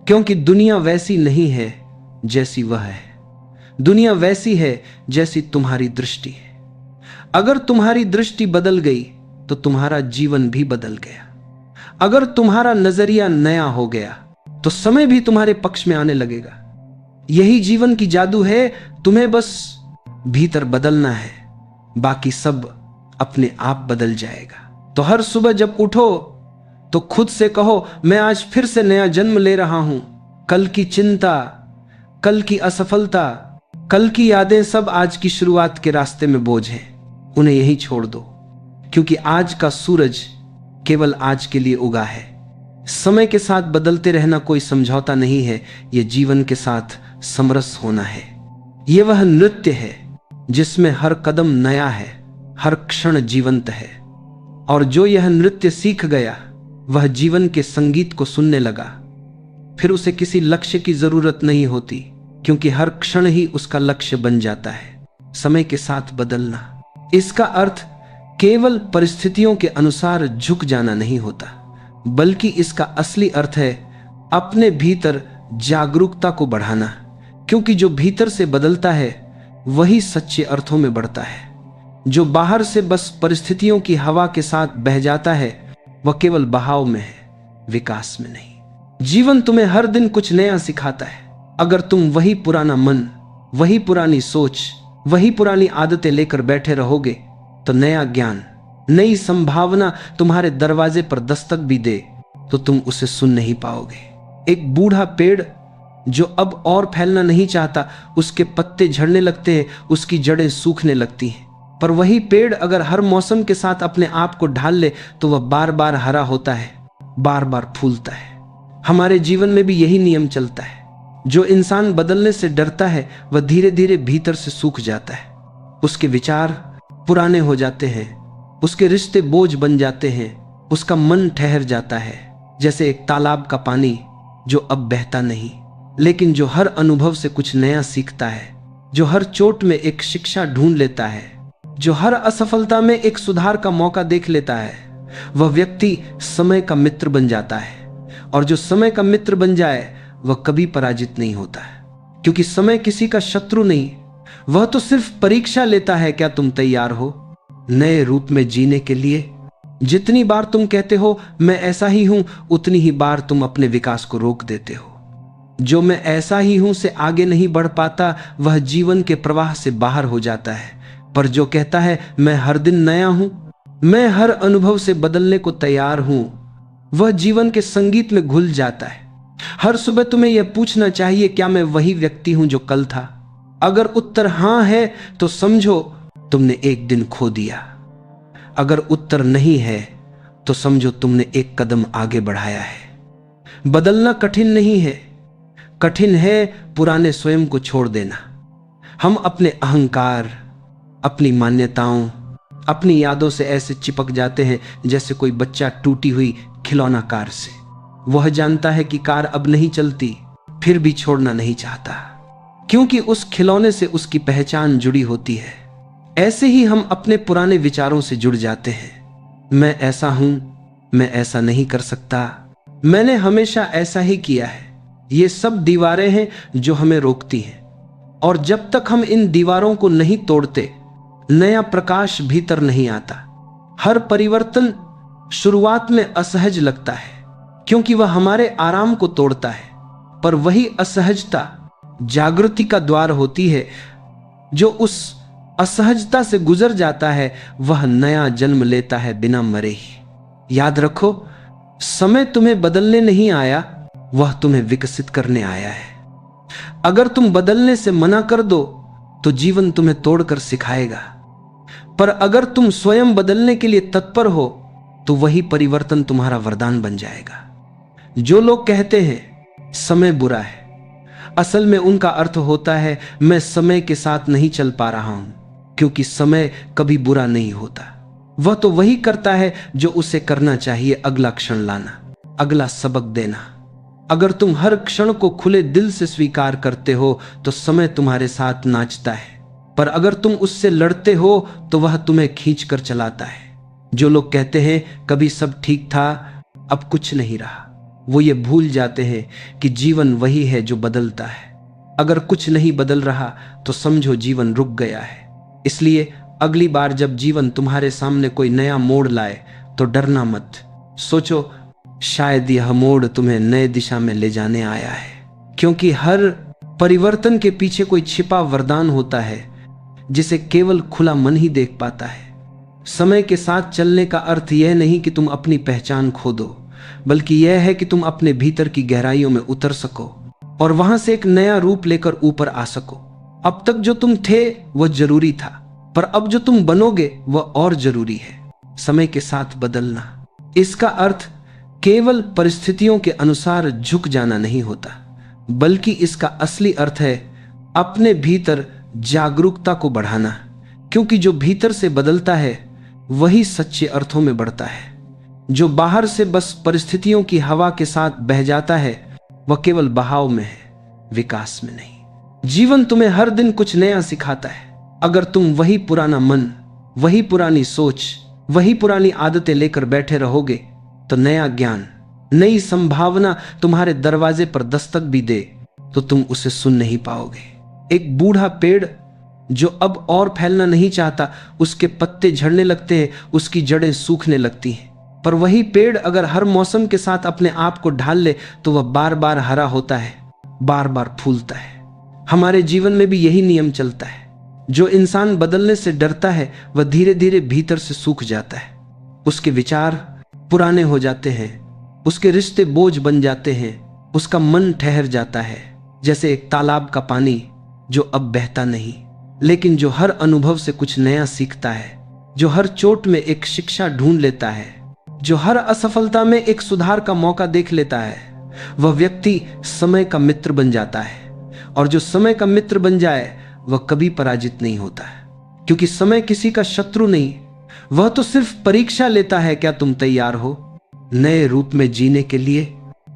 क्योंकि दुनिया वैसी नहीं है जैसी वह है। दुनिया वैसी है जैसी तुम्हारी दृष्टि है। अगर तुम्हारी दृष्टि बदल गई तो तुम्हारा जीवन भी बदल गया। अगर तुम्हारा नजरिया नया हो गया तो समय भी तुम्हारे पक्ष में आने लगेगा। यही जीवन की जादू है। तुम्हें बस भीतर बदलना है, बाकी सब अपने आप बदल जाएगा। तो हर सुबह जब उठो तो खुद से कहो, मैं आज फिर से नया जन्म ले रहा हूं। कल की चिंता, कल की असफलता, कल की यादें सब आज की शुरुआत के रास्ते में बोझ हैं, उन्हें यहीं छोड़ दो, क्योंकि आज का सूरज केवल आज के लिए उगा है। समय के साथ बदलते रहना कोई समझौता नहीं है, यह जीवन के साथ समरस होना है। यह वह नृत्य है जिसमें हर कदम नया है, हर क्षण जीवंत है। और जो यह नृत्य सीख गया वह जीवन के संगीत को सुनने लगा। फिर उसे किसी लक्ष्य की जरूरत नहीं होती, क्योंकि हर क्षण ही उसका लक्ष्य बन जाता है। समय के साथ बदलना, इसका अर्थ केवल परिस्थितियों के अनुसार झुक जाना नहीं होता, बल्कि इसका असली अर्थ है अपने भीतर जागरूकता को बढ़ाना। क्योंकि जो भीतर से बदलता है वही सच्चे अर्थों में बढ़ता है। जो बाहर से बस परिस्थितियों की हवा के साथ बह जाता है वह केवल बहाव में है, विकास में नहीं। जीवन तुम्हें हर दिन कुछ नया सिखाता है। अगर तुम वही पुराना मन, वही पुरानी सोच, वही पुरानी आदतें लेकर बैठे रहोगे तो नया ज्ञान, नई संभावना तुम्हारे दरवाजे पर दस्तक भी दे तो तुम उसे सुन नहीं पाओगे। एक बूढ़ा पेड़ जो अब और फैलना नहीं चाहता, उसके पत्ते झड़ने लगते हैं, उसकी जड़ें सूखने लगती हैं। पर वही पेड़ अगर हर मौसम के साथ अपने आप को ढाल ले तो वह बार बार हरा होता है, बार बार फूलता है। हमारे जीवन में भी यही नियम चलता है। जो इंसान बदलने से डरता है वह धीरे धीरे भीतर से सूख जाता है। उसके विचार पुराने हो जाते हैं, उसके रिश्ते बोझ बन जाते हैं, उसका मन ठहर जाता है, जैसे एक तालाब का पानी जो अब बहता नहीं, लेकिन जो हर अनुभव से कुछ नया सीखता है, जो हर चोट में एक शिक्षा ढूंढ लेता है, जो हर असफलता में एक सुधार का मौका देख लेता है। वह व्यक्ति समय का मित्र बन जाता है, और जो समय का मित्र बन जाए वह कभी पराजित नहीं होता है, क्योंकि समय किसी का शत्रु नहीं, वह तो सिर्फ परीक्षा लेता है क्या तुम तैयार हो नए रूप में जीने के लिए। जितनी बार तुम कहते हो मैं ऐसा ही हूं, उतनी ही बार तुम अपने विकास को रोक देते हो। जो मैं ऐसा ही हूं से आगे नहीं बढ़ पाता, वह जीवन के प्रवाह से बाहर हो जाता है। पर जो कहता है मैं हर दिन नया हूं, मैं हर अनुभव से बदलने को तैयार हूं, वह जीवन के संगीत में घुल जाता है। हर सुबह तुम्हें यह पूछना चाहिए, क्या मैं वही व्यक्ति हूं जो कल था? अगर उत्तर हां है तो समझो तुमने एक दिन खो दिया। अगर उत्तर नहीं है तो समझो तुमने एक कदम आगे बढ़ाया है। बदलना कठिन नहीं है, कठिन है पुराने स्वयं को छोड़ देना। हम अपने अहंकार, अपनी मान्यताओं, अपनी यादों से ऐसे चिपक जाते हैं जैसे कोई बच्चा टूटी हुई खिलौना कार से। वह जानता है कि कार अब नहीं चलती, फिर भी छोड़ना नहीं चाहता, क्योंकि उस खिलौने से उसकी पहचान जुड़ी होती है। ऐसे ही हम अपने पुराने विचारों से जुड़ जाते हैं। मैं ऐसा हूं, मैं ऐसा नहीं कर सकता, मैंने हमेशा ऐसा ही किया है। ये सब दीवारें हैं जो हमें रोकती हैं, और जब तक हम इन दीवारों को नहीं तोड़ते, नया प्रकाश भीतर नहीं आता। हर परिवर्तन शुरुआत में असहज लगता है, क्योंकि वह हमारे आराम को तोड़ता है, पर वही असहजता जागृति का द्वार होती है। जो उस असहजता से गुजर जाता है वह नया जन्म लेता है बिना मरे ही। याद रखो, समय तुम्हें बदलने नहीं आया, वह तुम्हें विकसित करने आया है। अगर तुम बदलने से मना कर दो तो जीवन तुम्हें तोड़कर सिखाएगा, पर अगर तुम स्वयं बदलने के लिए तत्पर हो तो वही परिवर्तन तुम्हारा वरदान बन जाएगा। जो लोग कहते हैं समय बुरा है, असल में उनका अर्थ होता है मैं समय के साथ नहीं चल पा रहा हूं, क्योंकि समय कभी बुरा नहीं होता। वह तो वही करता है जो उसे करना चाहिए, अगला क्षण लाना, अगला सबक देना। अगर तुम हर क्षण को खुले दिल से स्वीकार करते हो तो समय तुम्हारे साथ नाचता है, पर अगर तुम उससे लड़ते हो तो वह तुम्हें खींच कर चलाता है। जो लोग कहते हैं कभी सब ठीक था, अब कुछ नहीं रहा, वो ये भूल जाते हैं कि जीवन वही है जो बदलता है। अगर कुछ नहीं बदल रहा तो समझो जीवन रुक गया है। इसलिए अगली बार जब जीवन तुम्हारे सामने कोई नया मोड़ लाए तो डरना मत। सोचो, शायद यह मोड़ तुम्हें नए दिशा में ले जाने आया है, क्योंकि हर परिवर्तन के पीछे कोई छिपा वरदान होता है जिसे केवल खुला मन ही देख पाता है। समय के साथ चलने का अर्थ यह नहीं कि तुम अपनी पहचान खो दो, बल्कि यह है कि तुम अपने भीतर की गहराइयों में उतर सको और वहां से एक नया रूप लेकर ऊपर आ सको। अब तक जो तुम थे वह जरूरी था, पर अब जो तुम बनोगे वह और जरूरी है। समय के साथ बदलना, इसका अर्थ केवल परिस्थितियों के अनुसार झुक जाना नहीं होता, बल्कि इसका असली अर्थ है अपने भीतर जागरूकता को बढ़ाना, क्योंकि जो भीतर से बदलता है वही सच्चे अर्थों में बढ़ता है। जो बाहर से बस परिस्थितियों की हवा के साथ बह जाता है वह केवल बहाव में है, विकास में नहीं। जीवन तुम्हें हर दिन कुछ नया सिखाता है। अगर तुम वही पुराना मन, वही पुरानी सोच, वही पुरानी आदतें लेकर बैठे रहोगे तो नया ज्ञान, नई संभावना तुम्हारे दरवाजे पर दस्तक भी दे तो तुम उसे सुन नहीं पाओगे। एक बूढ़ा पेड़ जो अब और फैलना नहीं चाहता, उसके पत्ते झड़ने लगते हैं, उसकी जड़ें सूखने लगती हैं। पर वही पेड़ अगर हर मौसम के साथ अपने आप को ढाल ले तो वह बार बार हरा होता है, बार बार फूलता है। हमारे जीवन में भी यही नियम चलता है। जो इंसान बदलने से डरता है वह धीरे धीरे भीतर से सूख जाता है। उसके विचार पुराने हो जाते हैं, उसके रिश्ते बोझ बन जाते हैं, उसका मन ठहर जाता है, जैसे एक तालाब का पानी जो अब बहता नहीं, लेकिन जो हर अनुभव से कुछ नया सीखता है, जो हर चोट में एक शिक्षा ढूंढ लेता है, जो हर असफलता में एक सुधार का मौका देख लेता है, वह व्यक्ति समय का मित्र बन जाता है। और जो समय का मित्र बन जाए वह कभी पराजित नहीं होता है, क्योंकि समय किसी का शत्रु नहीं, वह तो सिर्फ परीक्षा लेता है क्या तुम तैयार हो नए रूप में जीने के लिए।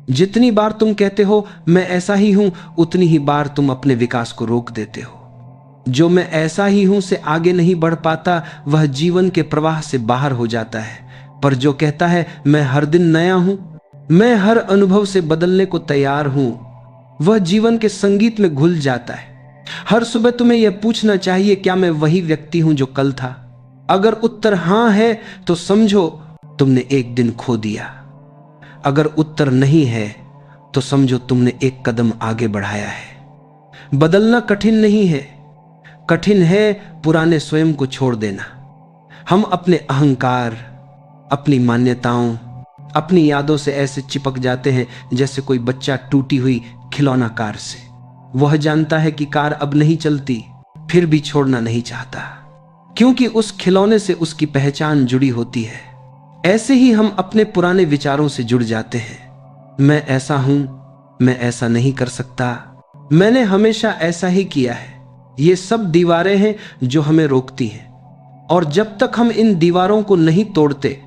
जितनी बार तुम कहते हो मैं ऐसा ही हूं, उतनी ही बार तुम अपने विकास को रोक देते हो। जो मैं ऐसा ही हूं से आगे नहीं बढ़ पाता, वह जीवन के प्रवाह से बाहर हो जाता है। पर जो कहता है मैं हर दिन नया हूं, मैं हर अनुभव से बदलने को तैयार हूं, वह जीवन के संगीत में घुल जाता है। हर सुबह तुम्हें यह पूछना चाहिए, क्या मैं वही व्यक्ति हूं जो कल था? अगर उत्तर हां है तो समझो तुमने एक दिन खो दिया। अगर उत्तर नहीं है तो समझो तुमने एक कदम आगे बढ़ाया है। बदलना कठिन नहीं है, कठिन है पुराने स्वयं को छोड़ देना। हम अपने अहंकार, अपनी मान्यताओं, अपनी यादों से ऐसे चिपक जाते हैं जैसे कोई बच्चा टूटी हुई खिलौना कार से। वह जानता है कि कार अब नहीं चलती, फिर भी छोड़ना नहीं चाहता, क्योंकि उस खिलौने से उसकी पहचान जुड़ी होती है। ऐसे ही हम अपने पुराने विचारों से जुड़ जाते हैं। मैं ऐसा हूं, मैं ऐसा नहीं कर सकता, मैंने हमेशा ऐसा ही किया है। ये सब दीवारें हैं जो हमें रोकती हैं, और जब तक हम इन दीवारों को नहीं तोड़ते,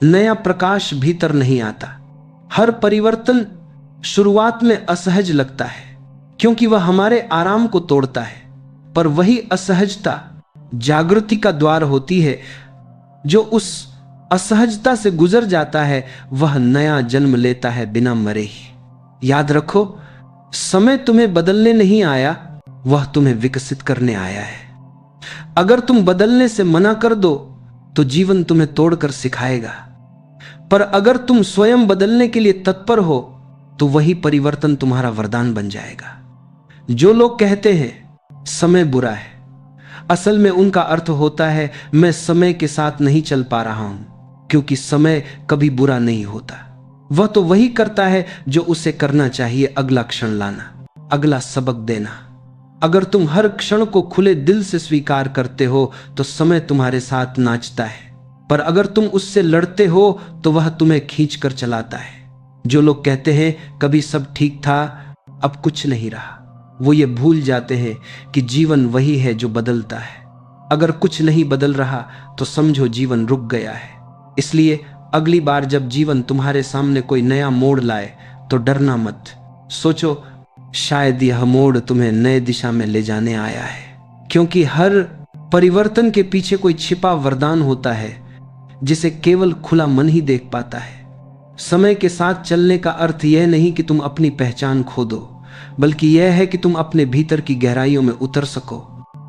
नया प्रकाश भीतर नहीं आता। हर परिवर्तन शुरुआत में असहज लगता है, क्योंकि वह हमारे आराम को तोड़ता है, पर वही असहजता जागृति का द्वार होती है। जो उस असहजता से गुजर जाता है वह नया जन्म लेता है बिना मरे ही। याद रखो, समय तुम्हें बदलने नहीं आया, वह तुम्हें विकसित करने आया है। अगर तुम बदलने से मना कर दो तो जीवन तुम्हें तोड़कर सिखाएगा, पर अगर तुम स्वयं बदलने के लिए तत्पर हो तो वही परिवर्तन तुम्हारा वरदान बन जाएगा। जो लोग कहते हैं समय बुरा है, असल में उनका अर्थ होता है मैं समय के साथ नहीं चल पा रहा हूं, क्योंकि समय कभी बुरा नहीं होता। वह तो वही करता है जो उसे करना चाहिए, अगला क्षण लाना, अगला सबक देना। अगर तुम हर क्षण को खुले दिल से स्वीकार करते हो तो समय तुम्हारे साथ नाचता है, पर अगर तुम उससे लड़ते हो तो वह तुम्हें खींच कर चलाता है। जो लोग कहते हैं कभी सब ठीक था, अब कुछ नहीं रहा, वो ये भूल जाते हैं कि जीवन वही है जो बदलता है। अगर कुछ नहीं बदल रहा तो समझो जीवन रुक गया है। इसलिए अगली बार जब जीवन तुम्हारे सामने कोई नया मोड़ लाए तो डरना मत। सोचो शायद यह मोड़ तुम्हें नए दिशा में ले जाने आया है, क्योंकि हर परिवर्तन के पीछे कोई छिपा वरदान होता है जिसे केवल खुला मन ही देख पाता है। समय के साथ चलने का अर्थ यह नहीं कि तुम अपनी पहचान खो दो, बल्कि यह है कि तुम अपने भीतर की गहराइयों में उतर सको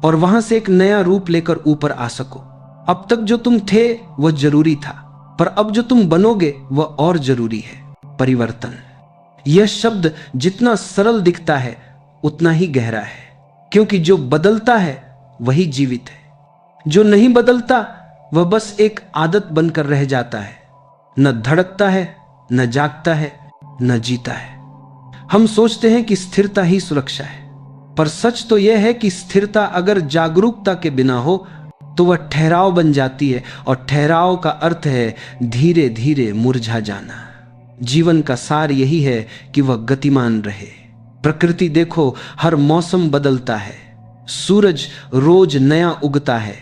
और वहां से एक नया रूप लेकर ऊपर आ सको। अब तक जो तुम थे वह जरूरी था, पर अब जो तुम बनोगे वह और जरूरी है, परिवर्तन। यह शब्द जितना सरल दिखता है उतना ही गहरा है, क्योंकि जो बदलता है वही जीवित है, जो नहीं बदलता वह बस एक आदत बनकर रह जाता है, न धड़कता है, न जागता है, न जीता है। हम सोचते हैं कि स्थिरता ही सुरक्षा है, पर सच तो यह है कि स्थिरता अगर जागरूकता के बिना हो तो वह ठहराव बन जाती है, और ठहराव का अर्थ है धीरे धीरे मुरझा जाना। जीवन का सार यही है कि वह गतिमान रहे। प्रकृति देखो, हर मौसम बदलता है, सूरज रोज नया उगता है,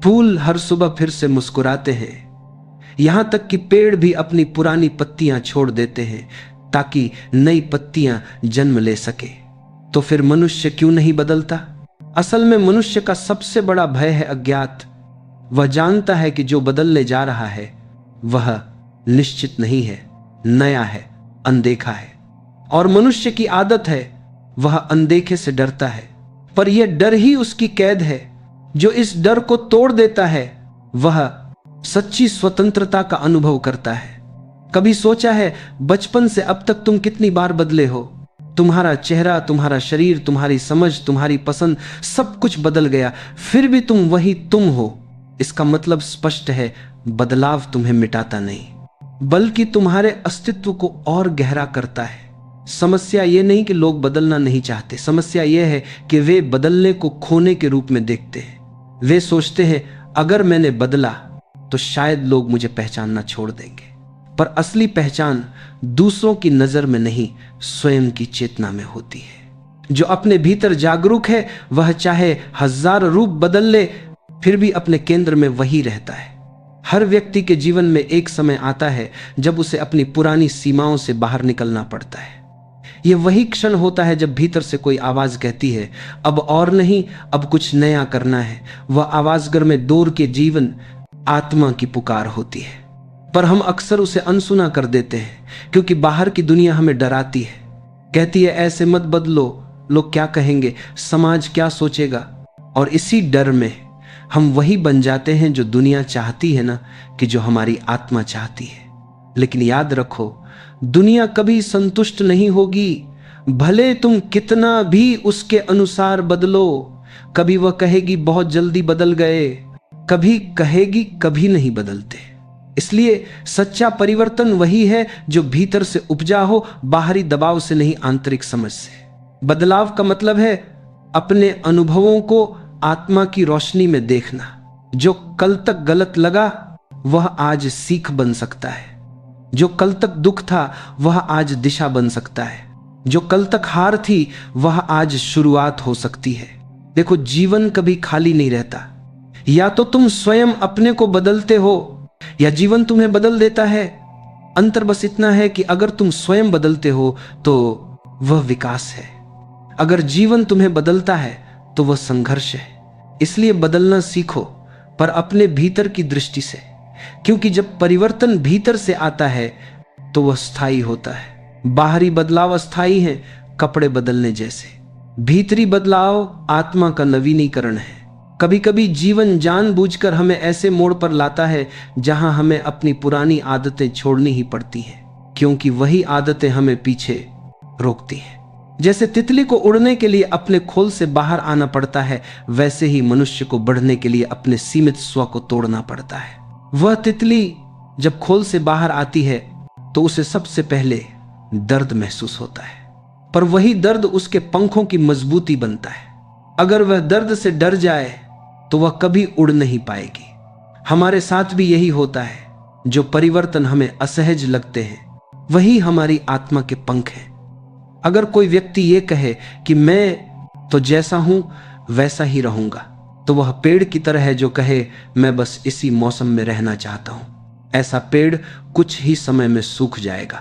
फूल हर सुबह फिर से मुस्कुराते हैं, यहां तक कि पेड़ भी अपनी पुरानी पत्तियां छोड़ देते हैं ताकि नई पत्तियां जन्म ले सके। तो फिर मनुष्य क्यों नहीं बदलता? असल में मनुष्य का सबसे बड़ा भय है अज्ञात। वह जानता है कि जो बदलने जा रहा है वह निश्चित नहीं है, नया है, अनदेखा है, और मनुष्य की आदत है वह अनदेखे से डरता है। पर यह डर ही उसकी कैद है। जो इस डर को तोड़ देता है वह सच्ची स्वतंत्रता का अनुभव करता है। कभी सोचा है बचपन से अब तक तुम कितनी बार बदले हो? तुम्हारा चेहरा, तुम्हारा शरीर, तुम्हारी समझ, तुम्हारी पसंद, सब कुछ बदल गया, फिर भी तुम वही तुम हो। इसका मतलब स्पष्ट है, बदलाव तुम्हें मिटाता नहीं, बल्कि तुम्हारे अस्तित्व को और गहरा करता है। समस्या ये नहीं कि लोग बदलना नहीं चाहते, समस्या ये है कि वे बदलने को खोने के रूप में देखते हैं। वे सोचते हैं अगर मैंने बदला तो शायद लोग मुझे पहचानना छोड़ देंगे। पर असली पहचान दूसरों की नजर में नहीं, स्वयं की चेतना में होती है। जो अपने भीतर जागरूक है वह चाहे 1000 रूप बदल ले फिर भी अपने केंद्र में वही रहता है। हर व्यक्ति के जीवन में एक समय आता है जब उसे अपनी पुरानी सीमाओं से बाहर निकलना पड़ता है। यह वही क्षण होता है जब भीतर से कोई आवाज कहती है अब और नहीं, अब कुछ नया करना है। वह आवाज घर में दूर के जीवन आत्मा की पुकार होती है, पर हम अक्सर उसे अनसुना कर देते हैं क्योंकि बाहर की दुनिया हमें डराती है, कहती है ऐसे मत बदलो, लोग क्या कहेंगे, समाज क्या सोचेगा। और इसी डर में हम वही बन जाते हैं जो दुनिया चाहती है ना, कि जो हमारी आत्मा चाहती है। लेकिन याद रखो, दुनिया कभी संतुष्ट नहीं होगी, भले तुम कितना भी उसके अनुसार बदलो। कभी वह कहेगी बहुत जल्दी बदल गए, कभी कहेगी कभी नहीं बदलते। इसलिए सच्चा परिवर्तन वही है जो भीतर से उपजा हो, बाहरी दबाव से नहीं, आंतरिक समझ से। बदलाव का मतलब है अपने अनुभवों को आत्मा की रोशनी में देखना। जो कल तक गलत लगा वह आज सीख बन सकता है, जो कल तक दुख था वह आज दिशा बन सकता है, जो कल तक हार थी वह आज शुरुआत हो सकती है। देखो, जीवन कभी खाली नहीं रहता। या तो तुम स्वयं अपने को बदलते हो या जीवन तुम्हें बदल देता है। अंतर बस इतना है कि अगर तुम स्वयं बदलते हो तो वह विकास है, अगर जीवन तुम्हें बदलता है तो वह संघर्ष है। इसलिए बदलना सीखो, पर अपने भीतर की दृष्टि से, क्योंकि जब परिवर्तन भीतर से आता है तो वह स्थायी होता है। बाहरी बदलाव अस्थायी है, कपड़े बदलने जैसे। भीतरी बदलाव आत्मा का नवीनीकरण है। कभी कभी जीवन जानबूझकर हमें ऐसे मोड़ पर लाता है जहां हमें अपनी पुरानी आदतें छोड़नी ही पड़ती हैं, क्योंकि वही आदतें हमें पीछे रोकती हैं। जैसे तितली को उड़ने के लिए अपने खोल से बाहर आना पड़ता है, वैसे ही मनुष्य को बढ़ने के लिए अपने सीमित स्व को तोड़ना पड़ता है। वह तितली जब खोल से बाहर आती है तो उसे सबसे पहले दर्द महसूस होता है, पर वही दर्द उसके पंखों की मजबूती बनता है। अगर वह दर्द से डर जाए तो वह कभी उड़ नहीं पाएगी। हमारे साथ भी यही होता है। जो परिवर्तन हमें असहज लगते हैं वही हमारी आत्मा के पंख हैं। अगर कोई व्यक्ति ये कहे कि मैं तो जैसा हूं वैसा ही रहूंगा, तो वह पेड़ की तरह है जो कहे मैं बस इसी मौसम में रहना चाहता हूं। ऐसा पेड़ कुछ ही समय में सूख जाएगा,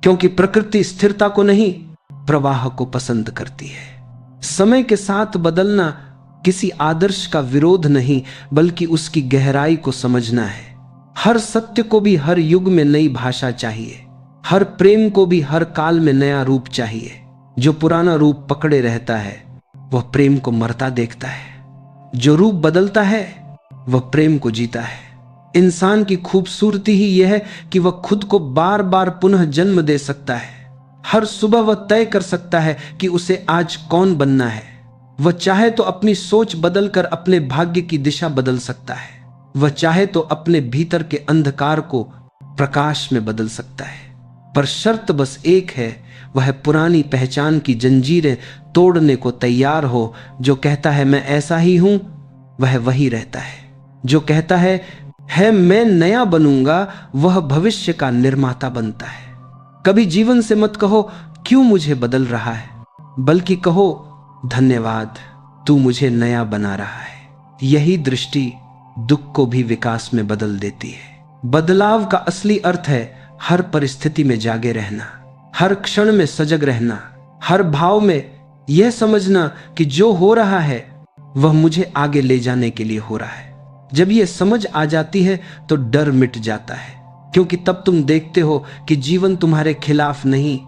क्योंकि प्रकृति स्थिरता को नहीं, प्रवाह को पसंद करती है। समय के साथ बदलना किसी आदर्श का विरोध नहीं, बल्कि उसकी गहराई को समझना है। हर सत्य को भी हर युग में नई भाषा चाहिए, हर प्रेम को भी हर काल में नया रूप चाहिए। जो पुराना रूप पकड़े रहता है वह प्रेम को मरता देखता है, जो रूप बदलता है वह प्रेम को जीता है। इंसान की खूबसूरती ही यह है कि वह खुद को बार बार पुनः जन्म दे सकता है। हर सुबह वह तय कर सकता है कि उसे आज कौन बनना है। वह चाहे तो अपनी सोच बदलकर अपने भाग्य की दिशा बदल सकता है। वह चाहे तो अपने भीतर के अंधकार को प्रकाश में बदल सकता है। पर शर्त बस एक है, वह पुरानी पहचान की जंजीरें तोड़ने को तैयार हो। जो कहता है मैं ऐसा ही हूं वह वही रहता है। जो कहता है मैं नया बनूंगा, वह भविष्य का निर्माता बनता है। कभी जीवन से मत कहो क्यों मुझे बदल रहा है, बल्कि कहो धन्यवाद, तू मुझे नया बना रहा है। यही दृष्टि दुख को भी विकास में बदल देती है। बदलाव का असली अर्थ है हर परिस्थिति में जागे रहना, हर क्षण में सजग रहना, हर भाव में यह समझना कि जो हो रहा है वह मुझे आगे ले जाने के लिए हो रहा है। जब यह समझ आ जाती है तो डर मिट जाता है, क्योंकि तब तुम देखते हो कि जीवन तुम्हारे खिलाफ नहीं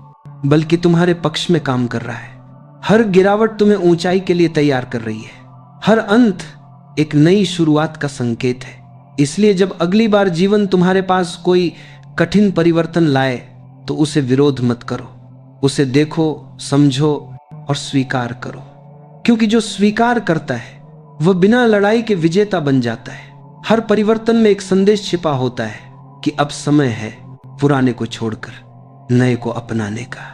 बल्कि तुम्हारे पक्ष में काम कर रहा है। हर गिरावट तुम्हें ऊंचाई के लिए तैयार कर रही है, हर अंत एक नई शुरुआत का संकेत है। इसलिए जब अगली बार जीवन तुम्हारे पास कोई कठिन परिवर्तन लाए तो उसे विरोध मत करो, उसे देखो, समझो और स्वीकार करो, क्योंकि जो स्वीकार करता है वह बिना लड़ाई के विजेता बन जाता है। हर परिवर्तन में एक संदेश छिपा होता है कि अब समय है पुराने को छोड़कर नए को अपनाने का।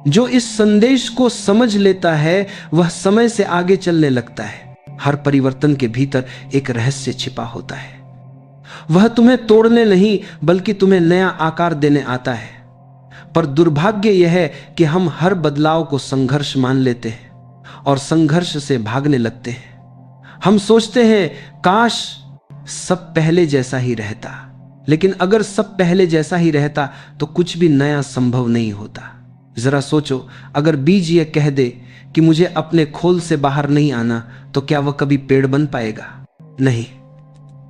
जो इस संदेश को समझ लेता है वह समय से आगे चलने लगता है। हर परिवर्तन के भीतर एक रहस्य छिपा होता है। वह तुम्हें तोड़ने नहीं बल्कि तुम्हें नया आकार देने आता है। पर दुर्भाग्य यह है कि हम हर बदलाव को संघर्ष मान लेते हैं और संघर्ष से भागने लगते हैं। हम सोचते हैं काश सब पहले जैसा ही रहता, लेकिन अगर सब पहले जैसा ही रहता तो कुछ भी नया संभव नहीं होता। जरा सोचो, अगर बीज यह कह दे कि मुझे अपने खोल से बाहर नहीं आना, तो क्या वह कभी पेड़ बन पाएगा? नहीं,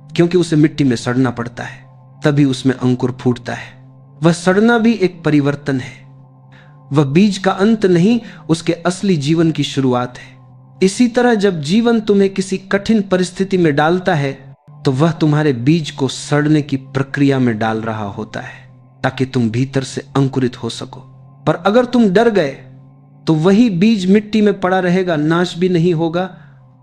क्योंकि उसे मिट्टी में सड़ना पड़ता है, तभी उसमें अंकुर फूटता है। वह सड़ना भी एक परिवर्तन है। वह बीज का अंत नहीं, उसके असली जीवन की शुरुआत है। इसी तरह जब जीवन तुम्हें किसी कठिन परिस्थिति में डालता है तो वह तुम्हारे बीज को सड़ने की प्रक्रिया में डाल रहा होता है, ताकि तुम भीतर से अंकुरित हो सको। पर अगर तुम डर गए तो वही बीज मिट्टी में पड़ा रहेगा, नाश भी नहीं होगा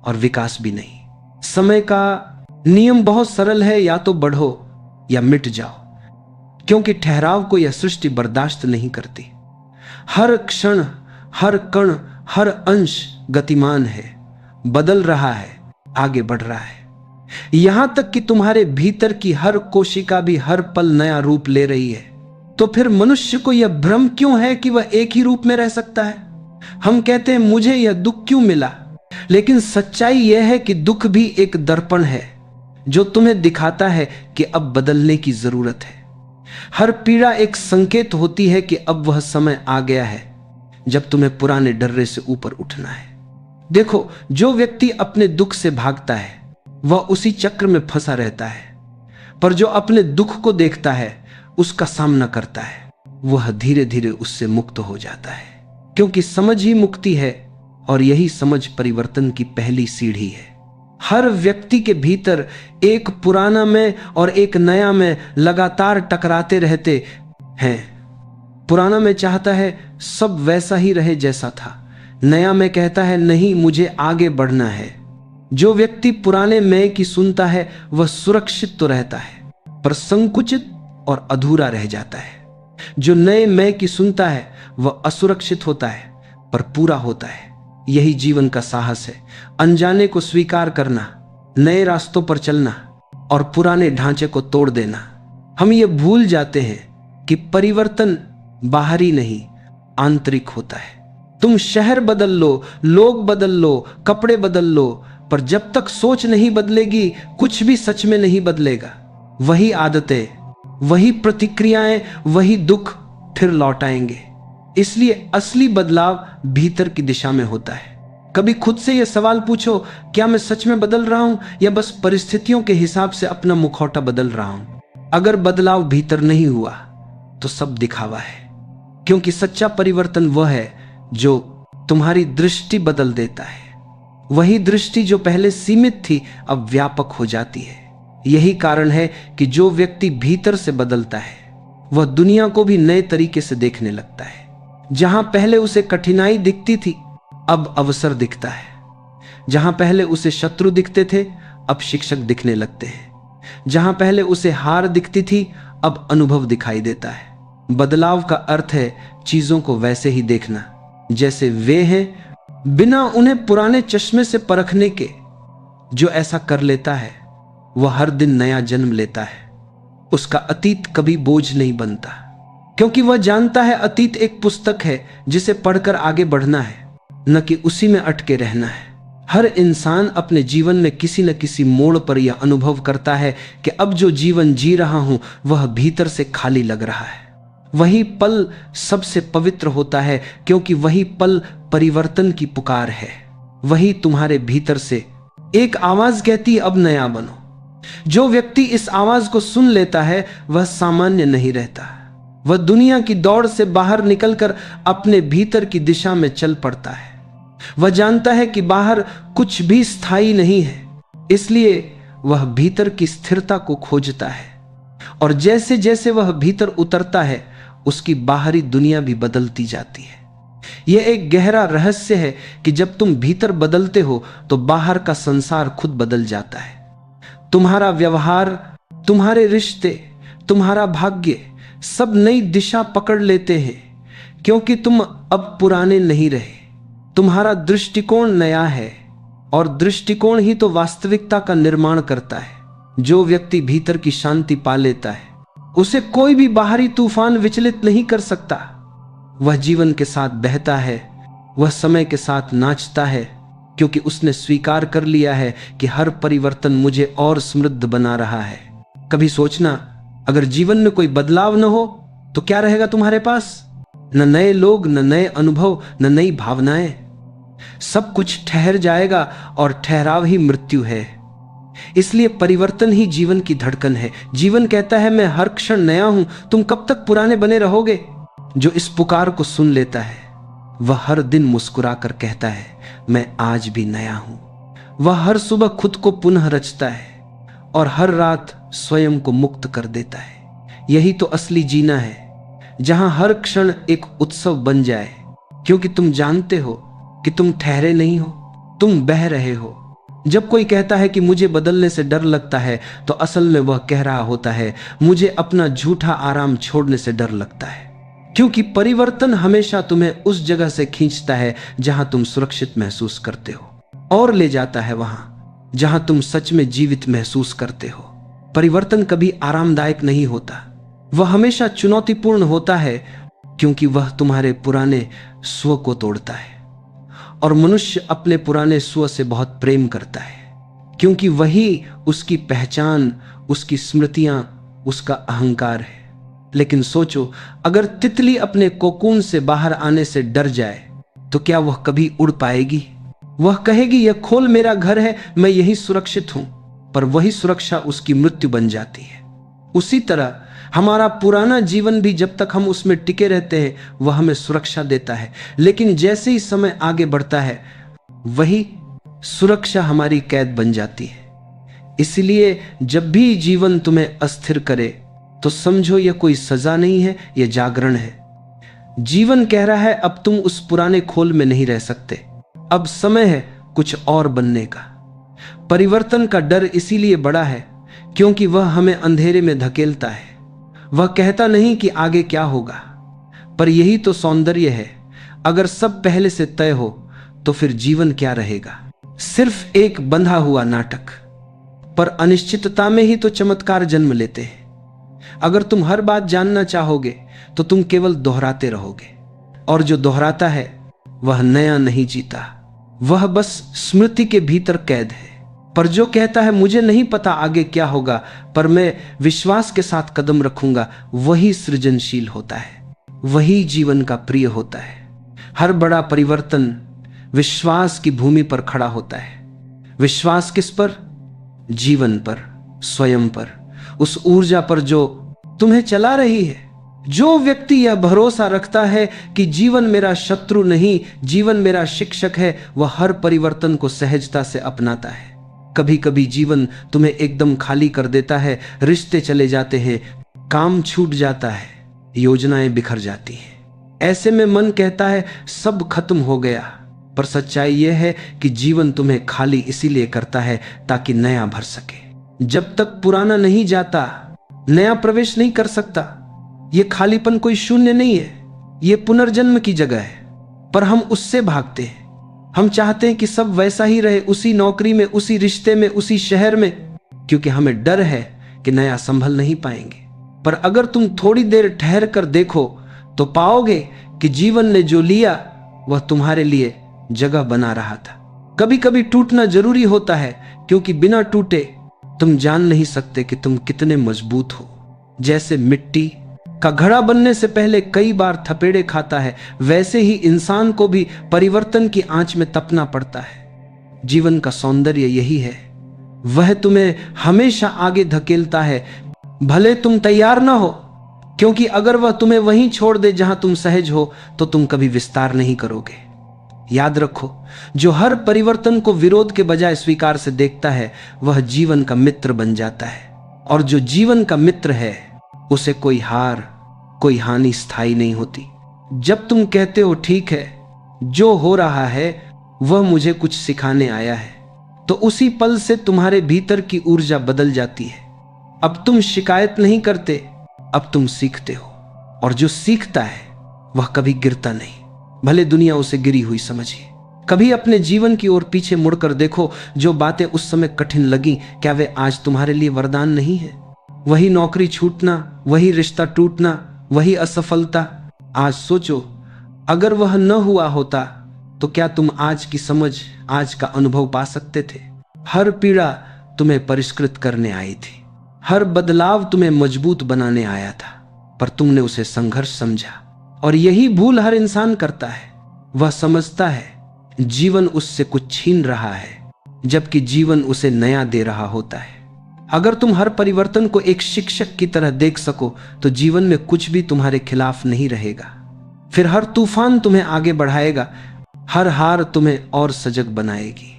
और विकास भी नहीं। समय का नियम बहुत सरल है, या तो बढ़ो या मिट जाओ, क्योंकि ठहराव को यह सृष्टि बर्दाश्त नहीं करती। हर क्षण, हर कण, हर अंश गतिमान है, बदल रहा है, आगे बढ़ रहा है। यहां तक कि तुम्हारे भीतर की हर कोशिका भी हर पल नया रूप ले रही है। तो फिर मनुष्य को यह भ्रम क्यों है कि वह एक ही रूप में रह सकता है? हम कहते हैं मुझे यह दुख क्यों मिला, लेकिन सच्चाई यह है कि दुख भी एक दर्पण है जो तुम्हें दिखाता है कि अब बदलने की जरूरत है। हर पीड़ा एक संकेत होती है कि अब वह समय आ गया है जब तुम्हें पुराने डर्रे से ऊपर उठना है। देखो, जो व्यक्ति अपने दुख से भागता है वह उसी चक्र में फंसा रहता है, पर जो अपने दुख को देखता है, उसका सामना करता है, वह धीरे धीरे उससे मुक्त हो जाता है। क्योंकि समझ ही मुक्ति है और यही समझ परिवर्तन की पहली सीढ़ी है। हर व्यक्ति के भीतर एक पुराना मैं और एक नया मैं लगातार टकराते रहते हैं। पुराना मैं चाहता है सब वैसा ही रहे जैसा था, नया मैं कहता है नहीं, मुझे आगे बढ़ना है। जो व्यक्ति पुराने मैं की सुनता है वह सुरक्षित तो रहता है, पर संकुचित और अधूरा रह जाता है। जो नए मैं की सुनता है वह असुरक्षित होता है पर पूरा होता है। यही जीवन का साहस है, अनजाने को स्वीकार करना, नए रास्तों पर चलना और पुराने ढांचे को तोड़ देना। हम ये भूल जाते हैं कि परिवर्तन बाहरी नहीं, आंतरिक होता है। तुम शहर बदल लो, लोग बदल लो, कपड़े बदल लो, पर जब तक सोच नहीं बदलेगी कुछ भी सच में नहीं बदलेगा। वही आदतें, वही प्रतिक्रियाएं, वही दुख फिर लौट आएंगे। इसलिए असली बदलाव भीतर की दिशा में होता है। कभी खुद से यह सवाल पूछो, क्या मैं सच में बदल रहा हूं या बस परिस्थितियों के हिसाब से अपना मुखौटा बदल रहा हूं? अगर बदलाव भीतर नहीं हुआ तो सब दिखावा है, क्योंकि सच्चा परिवर्तन वह है जो तुम्हारी दृष्टि बदल देता है। वही दृष्टि जो पहले सीमित थी अब व्यापक हो जाती है। यही कारण है कि जो व्यक्ति भीतर से बदलता है वह दुनिया को भी नए तरीके से देखने लगता है। जहां पहले उसे कठिनाई दिखती थी अब अवसर दिखता है। जहां पहले उसे शत्रु दिखते थे अब शिक्षक दिखने लगते हैं। जहां पहले उसे हार दिखती थी अब अनुभव दिखाई देता है। बदलाव का अर्थ है चीजों को वैसे ही देखना जैसे वे हैं, बिना उन्हें पुराने चश्मे से परखने के। जो ऐसा कर लेता है वह हर दिन नया जन्म लेता है। उसका अतीत कभी बोझ नहीं बनता, क्योंकि वह जानता है अतीत एक पुस्तक है जिसे पढ़कर आगे बढ़ना है, न कि उसी में अटके रहना है। हर इंसान अपने जीवन में किसी न किसी मोड़ पर यह अनुभव करता है कि अब जो जीवन जी रहा हूं वह भीतर से खाली लग रहा है। वही पल सबसे पवित्र होता है, क्योंकि वही पल परिवर्तन की पुकार है। वही तुम्हारे भीतर से एक आवाज कहती अब नया बनो। जो व्यक्ति इस आवाज को सुन लेता है वह सामान्य नहीं रहता। वह दुनिया की दौड़ से बाहर निकलकर अपने भीतर की दिशा में चल पड़ता है। वह जानता है कि बाहर कुछ भी स्थायी नहीं है, इसलिए वह भीतर की स्थिरता को खोजता है। और जैसे जैसे वह भीतर उतरता है उसकी बाहरी दुनिया भी बदलती जाती है। यह एक गहरा रहस्य है कि जब तुम भीतर बदलते हो तो बाहर का संसार खुद बदल जाता है। तुम्हारा व्यवहार, तुम्हारे रिश्ते, तुम्हारा भाग्य सब नई दिशा पकड़ लेते हैं, क्योंकि तुम अब पुराने नहीं रहे। तुम्हारा दृष्टिकोण नया है और दृष्टिकोण ही तो वास्तविकता का निर्माण करता है। जो व्यक्ति भीतर की शांति पा लेता है उसे कोई भी बाहरी तूफान विचलित नहीं कर सकता। वह जीवन के साथ बहता है, वह समय के साथ नाचता है, क्योंकि उसने स्वीकार कर लिया है कि हर परिवर्तन मुझे और समृद्ध बना रहा है। कभी सोचना, अगर जीवन में कोई बदलाव न हो तो क्या रहेगा तुम्हारे पास? न नए लोग, न नए अनुभव, न नई भावनाएं। सब कुछ ठहर जाएगा और ठहराव ही मृत्यु है। इसलिए परिवर्तन ही जीवन की धड़कन है। जीवन कहता है, मैं हर क्षण नया हूं, तुम कब तक पुराने बने रहोगे? जो इस पुकार को सुन लेता है वह हर दिन मुस्कुरा कर कहता है, मैं आज भी नया हूं। वह हर सुबह खुद को पुनः रचता है और हर रात स्वयं को मुक्त कर देता है। यही तो असली जीना है, जहां हर क्षण एक उत्सव बन जाए, क्योंकि तुम जानते हो कि तुम ठहरे नहीं हो, तुम बह रहे हो। जब कोई कहता है कि मुझे बदलने से डर लगता है, तो असल में वह कह रहा होता है, मुझे अपना झूठा आराम छोड़ने से डर लगता है। क्योंकि परिवर्तन हमेशा तुम्हें उस जगह से खींचता है जहां तुम सुरक्षित महसूस करते हो और ले जाता है वहां जहां तुम सच में जीवित महसूस करते हो। परिवर्तन कभी आरामदायक नहीं होता, वह हमेशा चुनौतीपूर्ण होता है, क्योंकि वह तुम्हारे पुराने स्व को तोड़ता है। और मनुष्य अपने पुराने स्व से बहुत प्रेम करता है, क्योंकि वही उसकी पहचान, उसकी स्मृतियां, उसका अहंकार है। लेकिन सोचो, अगर तितली अपने कोकून से बाहर आने से डर जाए तो क्या वह कभी उड़ पाएगी? वह कहेगी, यह खोल मेरा घर है, मैं यही सुरक्षित हूं। पर वही सुरक्षा उसकी मृत्यु बन जाती है। उसी तरह हमारा पुराना जीवन भी, जब तक हम उसमें टिके रहते हैं, वह हमें सुरक्षा देता है। लेकिन जैसे ही समय आगे बढ़ता है, वही सुरक्षा हमारी कैद बन जाती है। इसलिए जब भी जीवन तुम्हें अस्थिर करे तो समझो, यह कोई सजा नहीं है, यह जागरण है। जीवन कह रहा है, अब तुम उस पुराने खोल में नहीं रह सकते, अब समय है कुछ और बनने का। परिवर्तन का डर इसीलिए बड़ा है क्योंकि वह हमें अंधेरे में धकेलता है। वह कहता नहीं कि आगे क्या होगा, पर यही तो सौंदर्य है। अगर सब पहले से तय हो तो फिर जीवन क्या रहेगा? सिर्फ एक बंधा हुआ नाटक। पर अनिश्चितता में ही तो चमत्कार जन्म लेते हैं। अगर तुम हर बात जानना चाहोगे तो तुम केवल दोहराते रहोगे, और जो दोहराता है वह नया नहीं जीता, वह बस स्मृति के भीतर कैद है। पर जो कहता है, मुझे नहीं पता आगे क्या होगा, पर मैं विश्वास के साथ कदम रखूंगा, वही सृजनशील होता है, वही जीवन का प्रिय होता है। हर बड़ा परिवर्तन विश्वास की भूमि पर खड़ा होता है। विश्वास किस पर? जीवन पर, स्वयं पर, उस ऊर्जा पर जो तुम्हें चला रही है। जो व्यक्ति यह भरोसा रखता है कि जीवन मेरा शत्रु नहीं, जीवन मेरा शिक्षक है, वह हर परिवर्तन को सहजता से अपनाता है। कभी कभी जीवन तुम्हें एकदम खाली कर देता है, रिश्ते चले जाते हैं, काम छूट जाता है, योजनाएं बिखर जाती हैं। ऐसे में मन कहता है सब खत्म हो गया, पर सच्चाई यह है कि जीवन तुम्हें खाली इसीलिए करता है ताकि नया भर सके। जब तक पुराना नहीं जाता, नया प्रवेश नहीं कर सकता। यह खालीपन कोई शून्य नहीं है, यह पुनर्जन्म की जगह है, पर हम उससे भागते हैं। हम चाहते हैं कि सब वैसा ही रहे, उसी नौकरी में, उसी रिश्ते में, उसी शहर में, क्योंकि हमें डर है कि नया संभल नहीं पाएंगे। पर अगर तुम थोड़ी देर ठहर कर देखो तो पाओगे कि जीवन ने जो लिया वह तुम्हारे लिए जगह बना रहा था। कभी कभी टूटना जरूरी होता है, क्योंकि बिना टूटे तुम जान नहीं सकते कि तुम कितने मजबूत हो। जैसे मिट्टी का घड़ा बनने से पहले कई बार थपेड़े खाता है, वैसे ही इंसान को भी परिवर्तन की आंच में तपना पड़ता है। जीवन का सौंदर्य यही है, वह तुम्हें हमेशा आगे धकेलता है, भले तुम तैयार ना हो, क्योंकि अगर वह तुम्हें वहीं छोड़ दे जहां तुम सहज हो तो तुम कभी विस्तार नहीं करोगे। याद रखो, जो हर परिवर्तन को विरोध के बजाय स्वीकार से देखता है वह जीवन का मित्र बन जाता है, और जो जीवन का मित्र है उसे कोई हार, कोई हानि स्थायी नहीं होती। जब तुम कहते हो ठीक है, जो हो रहा है वह मुझे कुछ सिखाने आया है, तो उसी पल से तुम्हारे भीतर की ऊर्जा बदल जाती है। अब तुम शिकायत नहीं करते, अब तुम सीखते हो, और जो सीखता है वह कभी गिरता नहीं, भले दुनिया उसे गिरी हुई समझे। कभी अपने जीवन की ओर पीछे मुड़कर देखो, जो बातें उस समय कठिन लगी, क्या वे आज तुम्हारे लिए वरदान नहीं है? वही नौकरी छूटना, वही रिश्ता टूटना, वही असफलता। आज सोचो, अगर वह न हुआ होता तो क्या तुम आज की समझ, आज का अनुभव पा सकते थे? हर पीड़ा तुम्हें परिष्कृत करने आई थी, हर बदलाव तुम्हें मजबूत बनाने आया था, पर तुमने उसे संघर्ष समझा। और यही भूल हर इंसान करता है। वह समझता है जीवन उससे कुछ छीन रहा है, जबकि जीवन उसे नया दे रहा होता है। अगर तुम हर परिवर्तन को एक शिक्षक की तरह देख सको तो जीवन में कुछ भी तुम्हारे खिलाफ नहीं रहेगा। फिर हर तूफान तुम्हें आगे बढ़ाएगा, हर हार तुम्हें और सजग बनाएगी।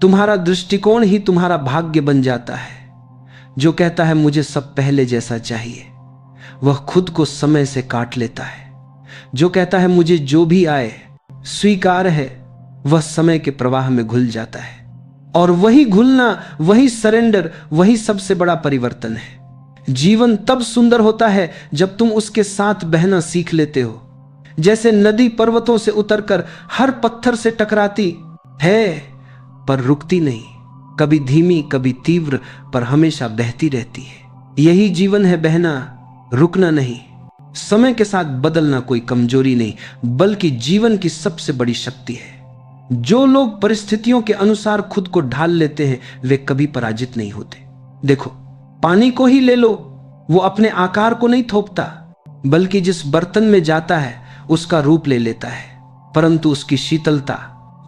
तुम्हारा दृष्टिकोण ही तुम्हारा भाग्य बन जाता है। जो कहता है मुझे सब पहले जैसा चाहिए, वह खुद को समय से काट लेता है। जो कहता है मुझे जो भी आए स्वीकार है, वह समय के प्रवाह में घुल जाता है। और वही घुलना, वही सरेंडर, वही सबसे बड़ा परिवर्तन है। जीवन तब सुंदर होता है जब तुम उसके साथ बहना सीख लेते हो। जैसे नदी पर्वतों से उतरकर हर पत्थर से टकराती है पर रुकती नहीं, कभी धीमी कभी तीव्र, पर हमेशा बहती रहती है। यही जीवन है, बहना, रुकना नहीं। समय के साथ बदलना कोई कमजोरी नहीं, बल्कि जीवन की सबसे बड़ी शक्ति है। जो लोग परिस्थितियों के अनुसार खुद को ढाल लेते हैं, वे कभी पराजित नहीं होते। देखो, पानी को ही ले लो, वो अपने आकार को नहीं थोपता, बल्कि जिस बर्तन में जाता है उसका रूप ले लेता है, परंतु उसकी शीतलता,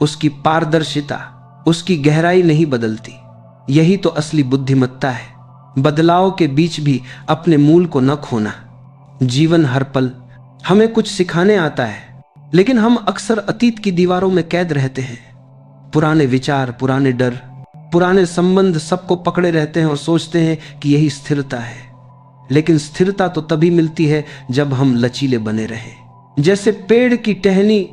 उसकी पारदर्शिता, उसकी गहराई नहीं बदलती। यही तो असली बुद्धिमत्ता है, बदलाव के बीच भी अपने मूल को न खोना। जीवन हर पल हमें कुछ सिखाने आता है, लेकिन हम अक्सर अतीत की दीवारों में कैद रहते हैं। पुराने विचार, पुराने डर, पुराने संबंध सबको पकड़े रहते हैं और सोचते हैं कि यही स्थिरता है। लेकिन स्थिरता तो तभी मिलती है जब हम लचीले बने रहें। जैसे पेड़ की टहनी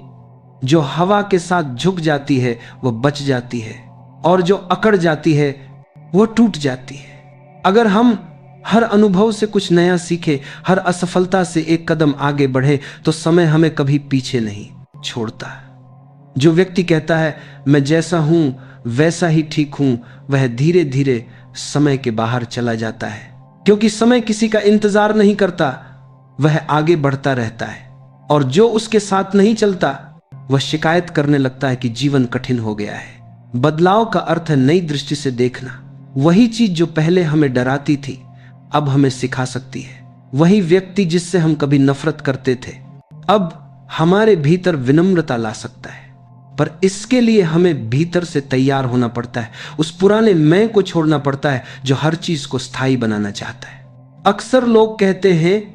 जो हवा के साथ झुक जाती है वह बच जाती है, और जो अकड़ जाती है वह टूट जाती है। अगर हम हर अनुभव से कुछ नया सीखे, हर असफलता से एक कदम आगे बढ़े, तो समय हमें कभी पीछे नहीं छोड़ता। जो व्यक्ति कहता है मैं जैसा हूं वैसा ही ठीक हूं, वह धीरे धीरे समय के बाहर चला जाता है, क्योंकि समय किसी का इंतजार नहीं करता, वह आगे बढ़ता रहता है। और जो उसके साथ नहीं चलता, वह शिकायत करने लगता है कि जीवन कठिन हो गया है। बदलाव का अर्थ है नई दृष्टि से देखना। वही चीज जो पहले हमें डराती थी, अब हमें सिखा सकती है। वही व्यक्ति जिससे हम कभी नफरत करते थे, अब हमारे भीतर विनम्रता ला सकता है। पर इसके लिए हमें भीतर से तैयार होना पड़ता है। उस पुराने मैं को छोड़ना पड़ता है जो हर चीज को स्थायी बनाना चाहता है। अक्सर लोग कहते हैं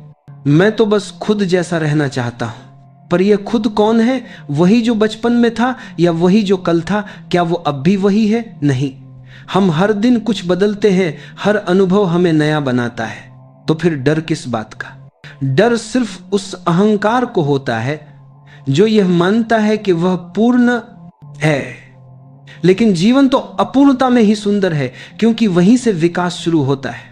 मैं तो बस खुद जैसा रहना चाहता हूं, पर यह खुद कौन है? वही जो बचपन में था या वही जो कल था? क्या वो अब भी वही है? नहीं, हम हर दिन कुछ बदलते हैं, हर अनुभव हमें नया बनाता है। तो फिर डर किस बात का? डर सिर्फ उस अहंकार को होता है जो यह मानता है कि वह पूर्ण है। लेकिन जीवन तो अपूर्णता में ही सुंदर है, क्योंकि वहीं से विकास शुरू होता है।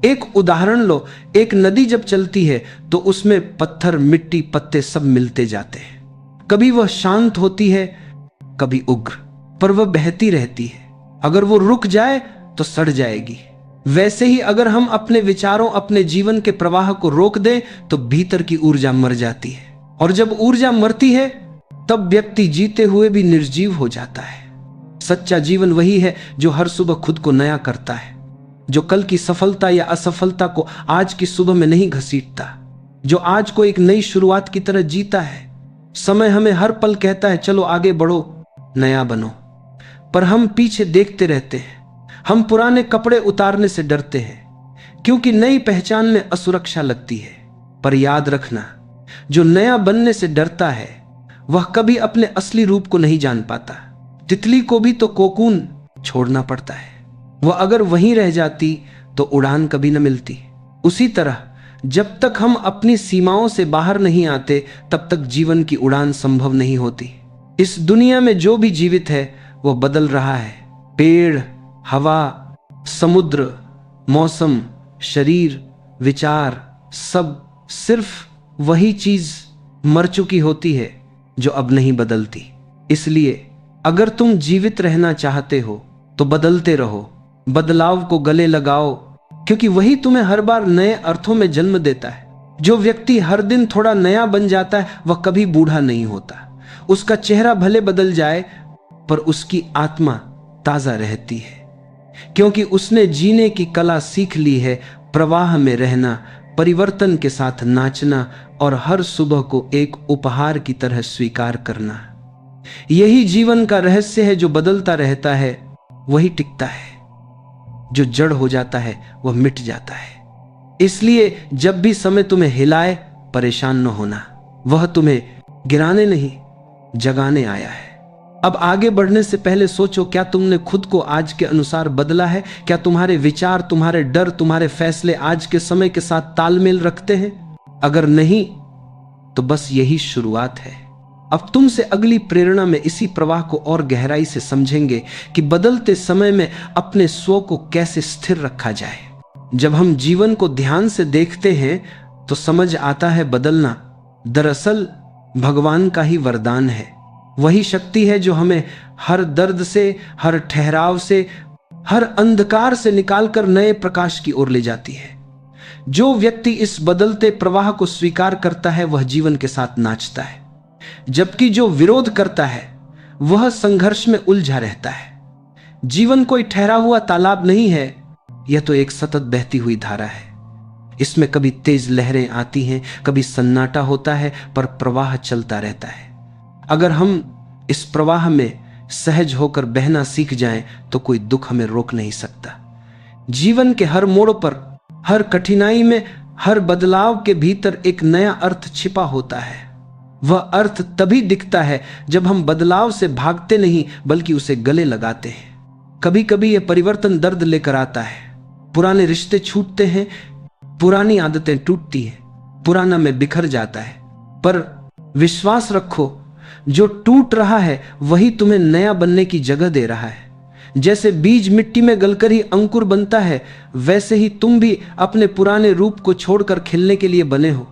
एक उदाहरण लो, एक नदी जब चलती है तो उसमें पत्थर, मिट्टी, पत्ते सब मिलते जाते हैं। कभी वह शांत होती है, कभी उग्र, पर वह बहती रहती है। अगर वो रुक जाए तो सड़ जाएगी। वैसे ही अगर हम अपने विचारों, अपने जीवन के प्रवाह को रोक दें तो भीतर की ऊर्जा मर जाती है, और जब ऊर्जा मरती है तब व्यक्ति जीते हुए भी निर्जीव हो जाता है। सच्चा जीवन वही है जो हर सुबह खुद को नया करता है, जो कल की सफलता या असफलता को आज की सुबह में नहीं घसीटता, जो आज को एक नई शुरुआत की तरह जीता है। समय हमें हर पल कहता है चलो आगे बढ़ो, नया बनो, पर हम पीछे देखते रहते हैं। हम पुराने कपड़े उतारने से डरते हैं, क्योंकि नई पहचान में असुरक्षा लगती है। पर याद रखना, जो नया बनने से डरता है वह कभी अपने असली रूप को नहीं जान पाता। तितली को भी तो कोकून छोड़ना पड़ता है, वह अगर वहीं रह जाती तो उड़ान कभी न मिलती। उसी तरह जब तक हम अपनी सीमाओं से बाहर नहीं आते, तब तक जीवन की उड़ान संभव नहीं होती। इस दुनिया में जो भी जीवित है वो बदल रहा है। पेड़, हवा, समुद्र, मौसम, शरीर, विचार, सब सिर्फ वही चीज मर चुकी होती है जो अब नहीं बदलती। इसलिए अगर तुम जीवित रहना चाहते हो तो बदलते रहो, बदलाव को गले लगाओ, क्योंकि वही तुम्हें हर बार नए अर्थों में जन्म देता है। जो व्यक्ति हर दिन थोड़ा नया बन जाता है वह कभी बूढ़ा नहीं होता। उसका चेहरा भले बदल जाए पर उसकी आत्मा ताजा रहती है, क्योंकि उसने जीने की कला सीख ली है, प्रवाह में रहना, परिवर्तन के साथ नाचना और हर सुबह को एक उपहार की तरह स्वीकार करना। यही जीवन का रहस्य है। जो बदलता रहता है वही टिकता है, जो जड़ हो जाता है वह मिट जाता है। इसलिए जब भी समय तुम्हें हिलाए, परेशान न होना, वह तुम्हें गिराने नहीं जगाने आया है। अब आगे बढ़ने से पहले सोचो, क्या तुमने खुद को आज के अनुसार बदला है? क्या तुम्हारे विचार, तुम्हारे डर, तुम्हारे फैसले आज के समय के साथ तालमेल रखते हैं? अगर नहीं तो बस यही शुरुआत है। अब तुमसे अगली प्रेरणा में इसी प्रवाह को और गहराई से समझेंगे कि बदलते समय में अपने स्व को कैसे स्थिर रखा जाए। जब हम जीवन को ध्यान से देखते हैं तो समझ आता है बदलना दरअसल भगवान का ही वरदान है। वही शक्ति है जो हमें हर दर्द से, हर ठहराव से, हर अंधकार से निकालकर नए प्रकाश की ओर ले जाती है। जो व्यक्ति इस बदलते प्रवाह को स्वीकार करता है वह जीवन के साथ नाचता है, जबकि जो विरोध करता है वह संघर्ष में उलझा रहता है। जीवन कोई ठहरा हुआ तालाब नहीं है, यह तो एक सतत बहती हुई धारा है। इसमें कभी तेज लहरें आती हैं, कभी सन्नाटा होता है, पर प्रवाह चलता रहता है। अगर हम इस प्रवाह में सहज होकर बहना सीख जाएं तो कोई दुख हमें रोक नहीं सकता। जीवन के हर मोड़ पर, हर कठिनाई में, हर बदलाव के भीतर एक नया अर्थ छिपा होता है। वह अर्थ तभी दिखता है जब हम बदलाव से भागते नहीं बल्कि उसे गले लगाते हैं। कभी कभी यह परिवर्तन दर्द लेकर आता है। पुराने रिश्ते छूटते हैं, पुरानी आदतें टूटती हैं, पुराना में बिखर जाता है, पर विश्वास रखो, जो टूट रहा है वही तुम्हें नया बनने की जगह दे रहा है। जैसे बीज मिट्टी में गलकर ही अंकुर बनता है, वैसे ही तुम भी अपने पुराने रूप को छोड़कर खिलने के लिए बने हो।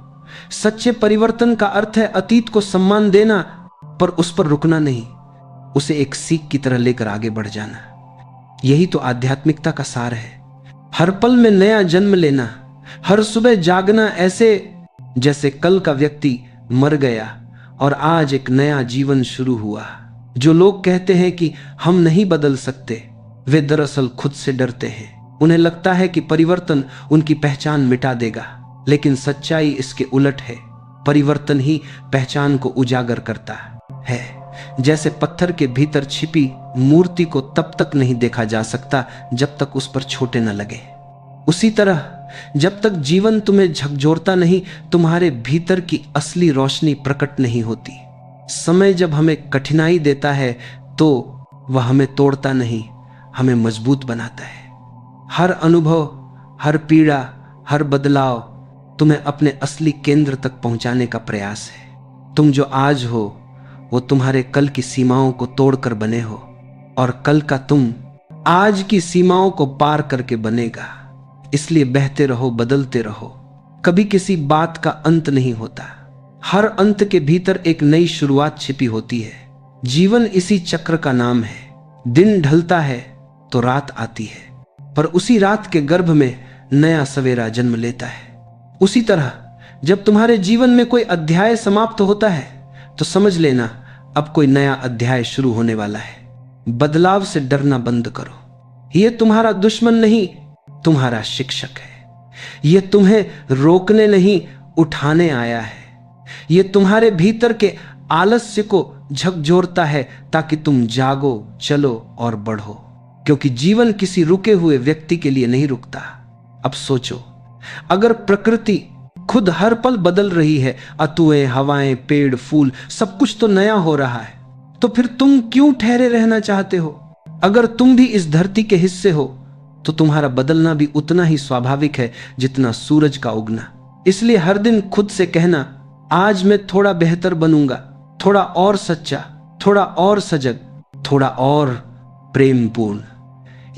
सच्चे परिवर्तन का अर्थ है अतीत को सम्मान देना, पर उस पर रुकना नहीं, उसे एक सीख की तरह लेकर आगे बढ़ जाना। यही तो आध्यात्मिकता का सार है। हर पल में नया जन्म लेना, हर सुबह जागना ऐसे जैसे कल का व्यक्ति मर गया और आज एक नया जीवन शुरू हुआ। जो लोग कहते हैं कि हम नहीं बदल सकते, वे दरअसल खुद से डरते हैं। उन्हें लगता है कि परिवर्तन उनकी पहचान मिटा देगा, लेकिन सच्चाई इसके उलट है। परिवर्तन ही पहचान को उजागर करता है। जैसे पत्थर के भीतर छिपी मूर्ति को तब तक नहीं देखा जा सकता जब तक उस पर छोटे न लगे, उसी तरह जब तक जीवन तुम्हें झकझोरता नहीं, तुम्हारे भीतर की असली रोशनी प्रकट नहीं होती। समय जब हमें कठिनाई देता है तो वह हमें तोड़ता नहीं, हमें मजबूत बनाता है। हर अनुभव, हर पीड़ा, हर बदलाव तुम्हें अपने असली केंद्र तक पहुंचाने का प्रयास है। तुम जो आज हो वो तुम्हारे कल की सीमाओं को तोड़कर बने हो, और कल का तुम आज की सीमाओं को पार करके बनेगा। इसलिए बहते रहो, बदलते रहो। कभी किसी बात का अंत नहीं होता, हर अंत के भीतर एक नई शुरुआत छिपी होती है। जीवन इसी चक्र का नाम है। दिन ढलता है तो रात आती है, पर उसी रात के गर्भ में नया सवेरा जन्म लेता है। उसी तरह जब तुम्हारे जीवन में कोई अध्याय समाप्त होता है तो समझ लेना अब कोई नया अध्याय शुरू होने वाला है। बदलाव से डरना बंद करो। यह तुम्हारा दुश्मन नहीं, तुम्हारा शिक्षक है। यह तुम्हें रोकने नहीं, उठाने आया है। यह तुम्हारे भीतर के आलस्य को झकझोरता है ताकि तुम जागो, चलो और बढ़ो, क्योंकि जीवन किसी रुके हुए व्यक्ति के लिए नहीं रुकता। अब सोचो, अगर प्रकृति खुद हर पल बदल रही है, अतुएं, हवाएं, पेड़, फूल, सब कुछ तो नया हो रहा है, तो फिर तुम क्यों ठहरे रहना चाहते हो? अगर तुम भी इस धरती के हिस्से हो तो तुम्हारा बदलना भी उतना ही स्वाभाविक है जितना सूरज का उगना। इसलिए हर दिन खुद से कहना, आज मैं थोड़ा बेहतर बनूंगा, थोड़ा और सच्चा, थोड़ा और सजग, थोड़ा और प्रेमपूर्ण।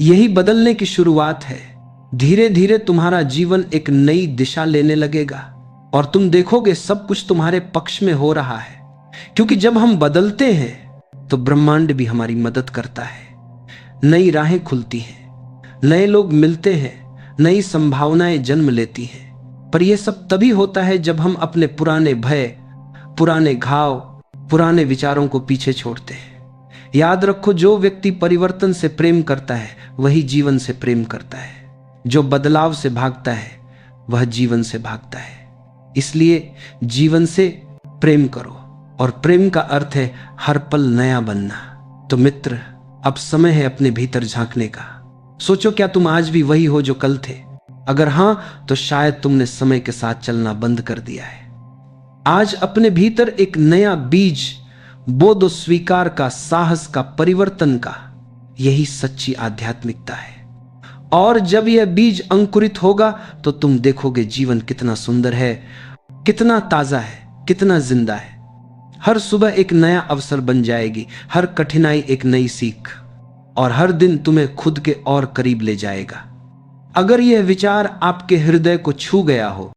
यही बदलने की शुरुआत है। धीरे धीरे तुम्हारा जीवन एक नई दिशा लेने लगेगा। और तुम देखोगे सब कुछ तुम्हारे पक्ष में हो रहा है। क्योंकि जब हम बदलते हैं तो ब्रह्मांड भी हमारी मदद करता है। नई राहें खुलती हैं, नए लोग मिलते हैं, नई संभावनाएं जन्म लेती हैं। पर यह सब तभी होता है जब हम अपने पुराने भय, पुराने घाव, पुराने विचारों को पीछे छोड़ते हैं। याद रखो, जो व्यक्ति परिवर्तन से प्रेम करता है वही जीवन से प्रेम करता है। जो बदलाव से भागता है वह जीवन से भागता है। इसलिए जीवन से प्रेम करो, और प्रेम का अर्थ है हर पल नया बनना। तो मित्र, अब समय है अपने भीतर झांकने का। सोचो, क्या तुम आज भी वही हो जो कल थे? अगर हां, तो शायद तुमने समय के साथ चलना बंद कर दिया है। आज अपने भीतर एक नया बीज बो दो, स्वीकार का, साहस का, परिवर्तन का। यही सच्ची आध्यात्मिकता है। और जब यह बीज अंकुरित होगा तो तुम देखोगे जीवन कितना सुंदर है, कितना ताजा है, कितना जिंदा है। हर सुबह एक नया अवसर बन जाएगी, हर कठिनाई एक नई सीख, और हर दिन तुम्हें खुद के और करीब ले जाएगा। अगर यह विचार आपके हृदय को छू गया हो